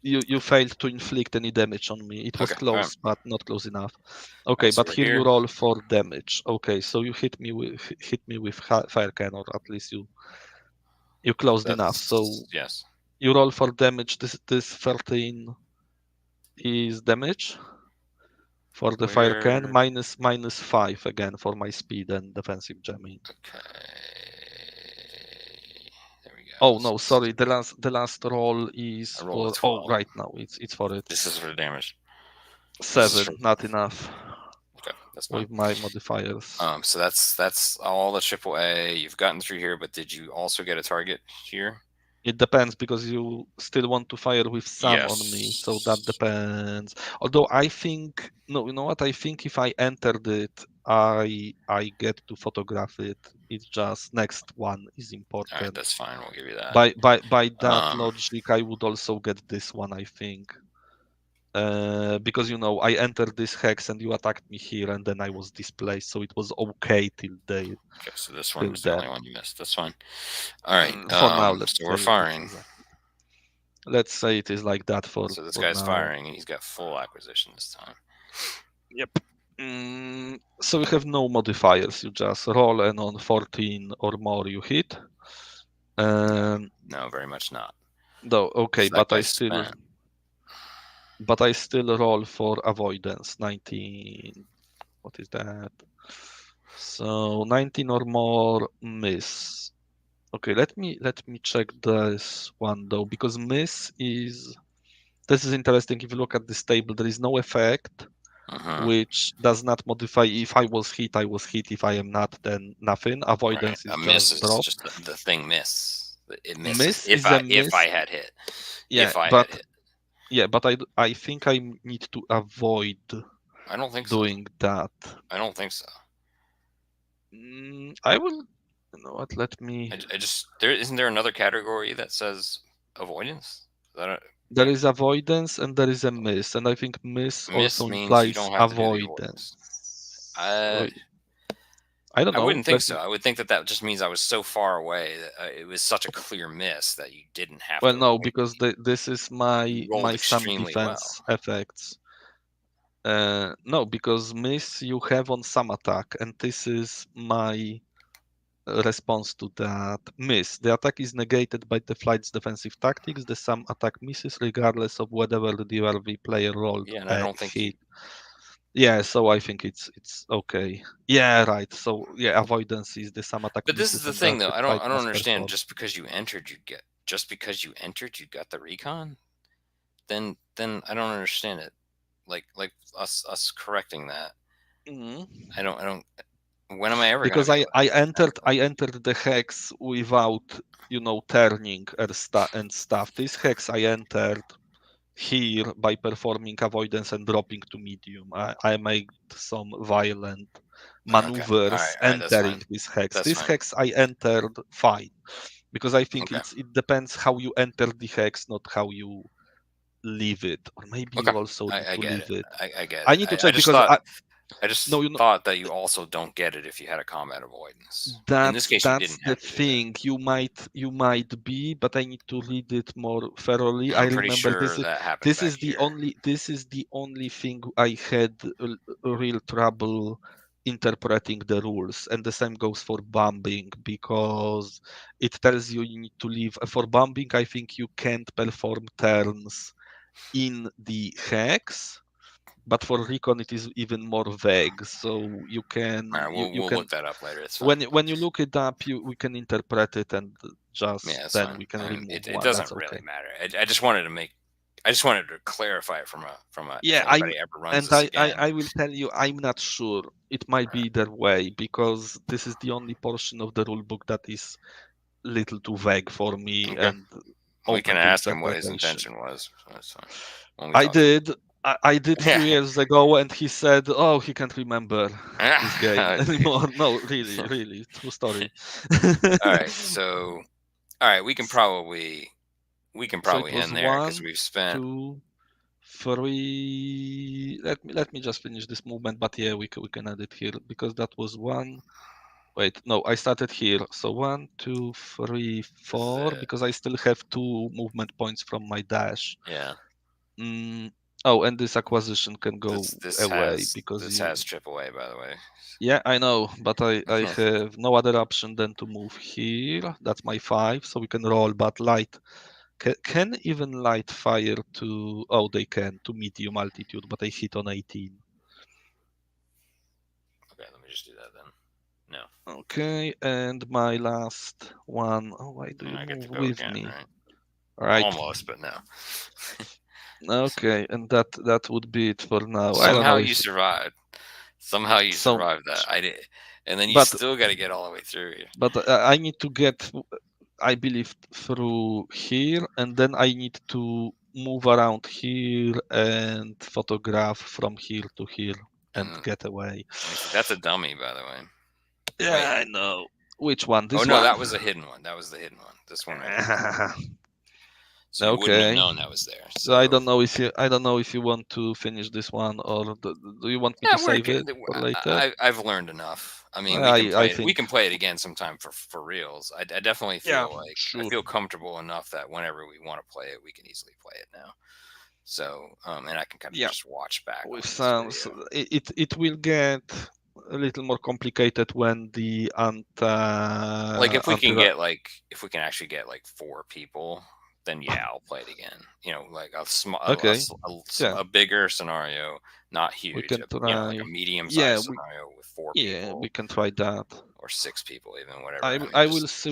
you failed to inflict any damage on me. It was okay. All right. close, but not close enough. All Okay, right. So but we're here you here. roll for damage. Okay, so you hit me with fire cannon, or at least you closed enough. That's So yes. you roll for damage. This 13 is damage for the fire can, Where? minus 5 again for my speed and defensive jamming. Okay. There we go. Oh So no, sorry. The last roll is I rolled a for. Oh, 12. right now it's for it. This is for the damage. This is for 7, not enough okay. That's fine. with my modifiers. So that's all the triple A you've gotten through here. But did you also get a target here? It depends because you still want to fire with some on me, so that Yes. depends. Although I think no, you know what? I think if I entered it, I get to photograph it. It's just next one is All right. important. That's fine. We'll give you that. By that Um. logic, I would also get this one, I think. Because I entered this hex and you attacked me here, and then I was displaced, so it was okay Okay. So this one till was the only then. one you missed. That's fine. All right. For now, let's So we're say it firing. is. Let's say it is like that for So this for guy's now. firing, and he's got full acquisition this time. Yep. So you have no modifiers. You just roll, and on 14 or more you hit. No, Um, no, very much not. no, okay, So that but I guy's still spent. roll for avoidance. 19. What is that? So 19 or more miss. Okay, let me check this one though, because miss is this is interesting. If you look at this table, there is no effect Uh-huh. which does not modify. If I was hit, I was hit. If I am not, then nothing. Right. Avoidance A is miss just is drop. just the thing miss. It misses Miss is a if miss. I had hit. Yeah, If I had but hit. I think I need to avoid I don't think so. doing that. I don't think so. I will. You know what? Let me. I just there isn't there another category that says avoidance? Is that There is avoidance and there is a miss, and I think miss miss also means you implies don't have to do the avoidance. avoidance. I don't I know. wouldn't think Let so. me. I would think that that just means I was so far away that it was such a clear miss that you didn't have Well, to no, avoid because me. this is You my rolled some extremely well. defense effects. No, because miss you have on some attack, and this is my response to that miss. The attack is negated by the flight's defensive tactics. The sum attack misses regardless of whether the DRV player rolled Yeah, and I a don't think you. hit. Yeah, so I think it's okay. Yeah, right. So yeah, avoidance is the sum attack But this is misses the and thing, that though. the flight I don't must understand. perform. Just because you entered, you get. Just because you entered, you got the recon. Then I don't understand it. Like us correcting that. Mhm. I don't. When am I ever gonna Because be able to have that? I entered the hex without turning and stuff. This hex I entered here by performing avoidance and dropping to medium. I made some violent Okay. maneuvers All right. That's fine. entering this hex. That's This fine. hex I entered fine because I think Okay. it depends how you enter the hex, not how you leave it. Or maybe Okay. you also need I to get leave it. it. I get I it. need to I check just because thought. I no, just thought that you also don't get it if you had a combat avoidance. In this case, you that's didn't the have to do it. thing. You might be, but I need to read it more thoroughly. I I'm pretty remember sure that happened this back is the here. only thing I had real trouble interpreting the rules, and the same goes for bombing because it tells you need to leave. For bombing, I think you can't perform turns in the hex, but for recon it is even more vague. So you All can right, you we'll can look that up later. It's fine. when you look it up, we can interpret it, and just Yeah, it's then fine. we can remove It one. doesn't That's really okay. matter. I just wanted to make. I just wanted to clarify it from a if Yeah, anybody ever runs and this again. I will tell you, I'm not sure. It might be either way because this is the only portion of the rule book that is little too vague for me Okay, and we can open to ask him what his interpretation. intention was. So that's fine. When we I talk to did. I did him. few years ago, and he said, "Oh, he can't remember this game Oh, geez. anymore." No, really, really, true story. All right, so all right, we can S- probably so it end was there because one, we've spent. two, three. Let me just finish this movement. But yeah, we can add it here because that was one. Wait, no, I started here. So 1, 2, 3, This is 4 it. because I still have 2 movement points from my dash. Yeah. Mm, oh, and this acquisition can go This away has because this you. has AAA, by the way. Yeah, I know, but I have no other option than to move here. That's my 5, so we can roll. But light can even light fire to. Oh, they can to medium altitude, but I hit on 18. Okay, let me just do that then. No. Okay, and my last one. Oh, why I do mean, you I get to move go with again, me? right? Right. Almost, but no. Okay, and that would be it for now. I don't Somehow know you if survived. Somehow you so, survived that. I did, and then you but still got to get all the way through here. I need to get, I believe, through here, and then I need to move around here and photograph from here to here and And get away. let me see. That's a dummy, by the way. Wait. Yeah, I know. Which one? Oh This no, one? that was a hidden one. That was the hidden one. This one right here. So you wouldn't have Okay. known that was there. So I So don't know if you want to finish this one or do you want me to yeah, we're save good. it for later? I've learned enough. I mean, I we think can play it again sometime for reals. I definitely yeah, feel like I sure. feel comfortable enough that whenever we want to play it, we can easily play it now. So and I can kind of Yeah, just watch back with on this some video. it will get a little more complicated when the Like anti if we can actually get like 4 people, then yeah, I'll play it again. You know, like okay. Yeah, a bigger scenario, not we huge. can You know, like try. a medium Yeah, sized we scenario with four yeah we people can try that. or 6 people, even whatever. I mean, I will just see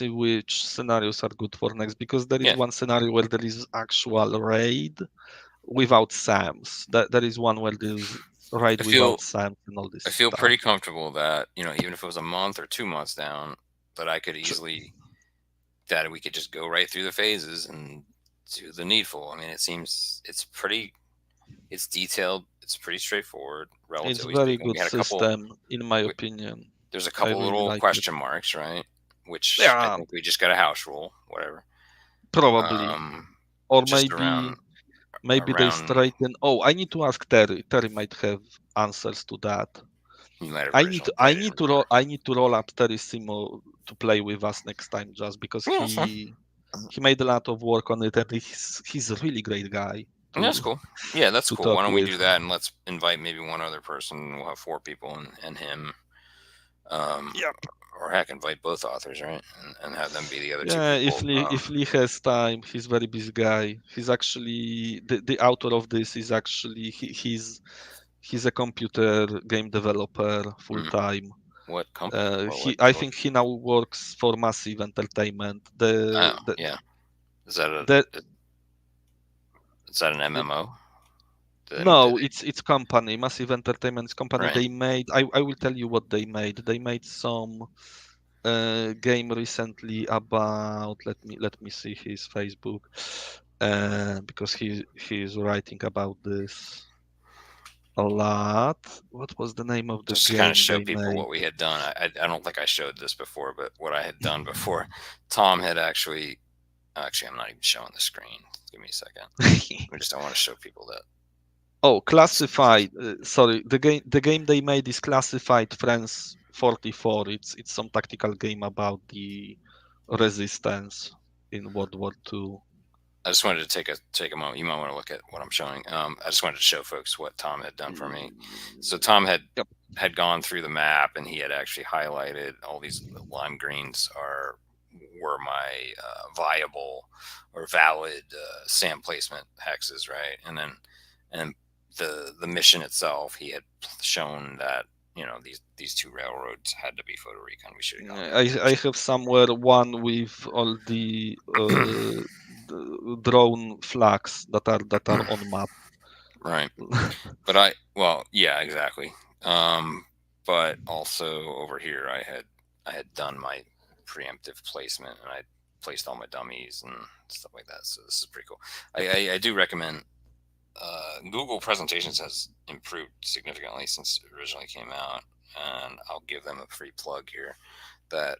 which scenarios are good for next because there is yeah. one scenario where there is actual raid without SAMs. There is one where there's raid I without feel SAMs and all this I feel stuff. pretty comfortable that even if it was a month or 2 months down, that I could Sure. easily that we could just go right through the phases and do the needful. I mean, it's detailed, it's pretty straightforward, It's relatively very speaking. good We had a couple. system, in my opinion. There's a I couple really little like it. question marks, right? Which I Yeah, think we just got a house rule, whatever. probably. Um, Or just maybe they around. straighten. Oh, I need to ask Terry. Terry might have answers to that. You might have originally I played it. need to roll. I need to roll up Terry Simo to play with us next time, just because Yeah, that's fine. he made a lot of work on it, and he's a really great guy Yeah, that's to cool. Yeah, that's to cool. Why talk don't we with. do that and let's invite maybe one other person. We'll have 4 people and him. Um, Yeah, or heck, invite both authors, right? And have them be the other two yeah. people. If Lee has time, he's very busy guy. He's actually the author of this is actually he's a computer game developer full Mm, time. what company? Well, I what? think he now works for Massive Entertainment. Oh, yeah. Is that The an MMO? Did no, they? it's company. Massive Entertainment is company. Right. They made. I will tell you what they made. They made some game recently about. Let me see his Facebook, because he's writing about this a lot. What was the name of the Just to kind of game show they people made? what we had done. I don't think I showed this before, but what I had done before, Tom had actually I'm not even showing the screen. Give me a second. I just don't want to show people that. Oh, classified. Sorry, the game they made is classified France 44. It's some tactical game about the resistance in World War II. I just wanted to take a moment. You might want to look at what I'm showing. I just wanted to show folks what Tom had done for me. So Tom Yep. had gone through the map and he had actually highlighted all these lime greens were my viable or valid SAM placement hexes, right? And the mission itself, he had shown that these 2 railroads had to be photo recon. We should have gone that I direction. have somewhere one with all the drone flags that are on map. Right. But well, yeah, exactly. Um, but also over here, I had done my preemptive placement, and I placed all my dummies and stuff like that. So this is pretty cool. I do recommend. Google Presentations has improved significantly since it originally came out, and I'll give them a free plug here. That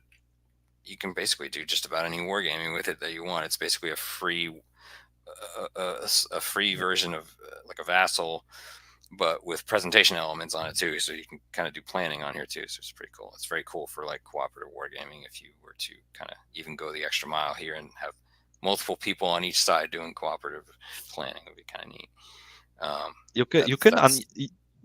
you can basically do just about any wargaming with it that you want. It's basically a free a free version of like a vassal, but with presentation elements on it too. So you can kind of do planning on here too. So it's pretty cool. It's very cool for like cooperative wargaming if you were to kind of even go the extra mile here and have multiple people on each side doing cooperative planning. It would be kind of neat. You That's can that's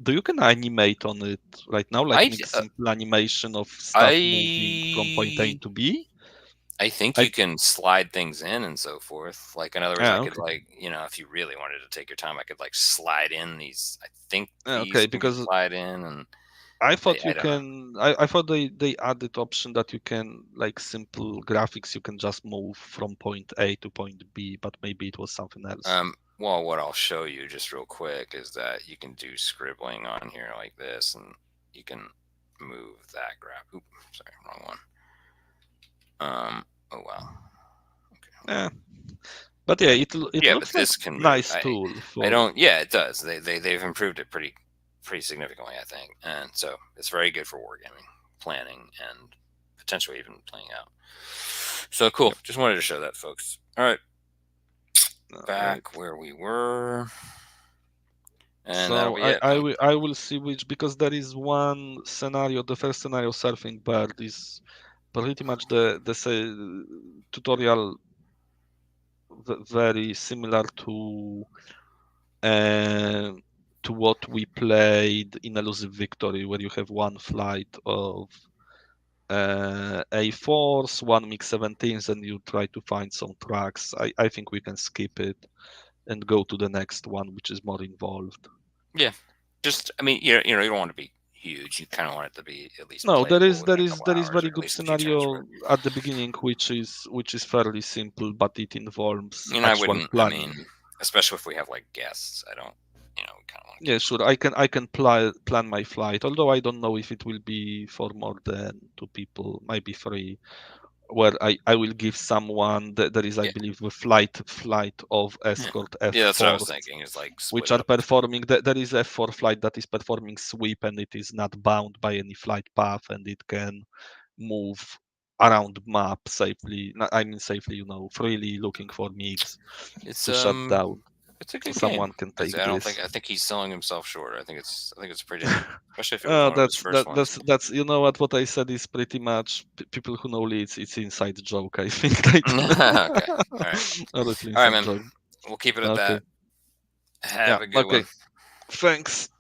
do you can animate on it right now, like I make simple animation of stuff moving from point A I to B? I think I you can slide things in and so forth. Like in other words, I could okay. like if you really wanted to take your time, I could like slide in these. I think these Okay, can get because slide in, and I thought I you don't know. can. I thought they added option that you can like simple graphics. You can just move from point A to point B, but maybe it was something else. Well, what I'll show you just real quick is that you can do scribbling on here like this, and you can move that graph. Oop, sorry, wrong one. Oh wow. Okay, hold on. Yeah, but yeah, it Yeah, but looks like this can move. nice tool I for. don't. Yeah, it does. They've improved it pretty significantly, I think, and so it's very good for wargaming, planning, and potentially even playing out. So cool. Yep. Just wanted to show that, folks. All right, All right. back where we were, and that'll So be it. I will see which, because there is one scenario. The first scenario, surfing bird, is pretty much the tutorial very similar uh, to what we played in Elusive Victory, where you have one flight of A4s, one MiG-17s, and you try to find some tracks. I think we can skip it and go to the next one, which is more involved. Yeah, just I mean, you don't want to be huge. You kind of want it to be at least No, playable within a couple there is hours, or very at good least a few turns. But scenario at the beginning, which is fairly simple, but it involves I actual wouldn't. I planning. mean, especially if we have like guests, I don't. We kind of want to Yeah, keep. sure. I can plan my flight, although I don't know if it will be for more than two people, maybe three. Where I will give someone there is, I Yeah, believe, a flight of yeah, escort yeah. That's what I was F4, thinking. Is like split which it are up. performing. There is F4 flight that is performing sweep, and it is not bound by any flight path, and it can move around map safely. I mean safely, freely, looking for MiGs It's to shut down. it's a So good game. someone can I take don't think this. I think he's selling himself short. I think it's pretty neat, especially if it was one of his first ones. That's what I said is pretty much people who know Leeds. It's inside joke. I think right. Okay, all right, Honestly, all right, inside man. joke. We'll keep it at Okay. that. Have Yeah. a good Okay. one. Thanks.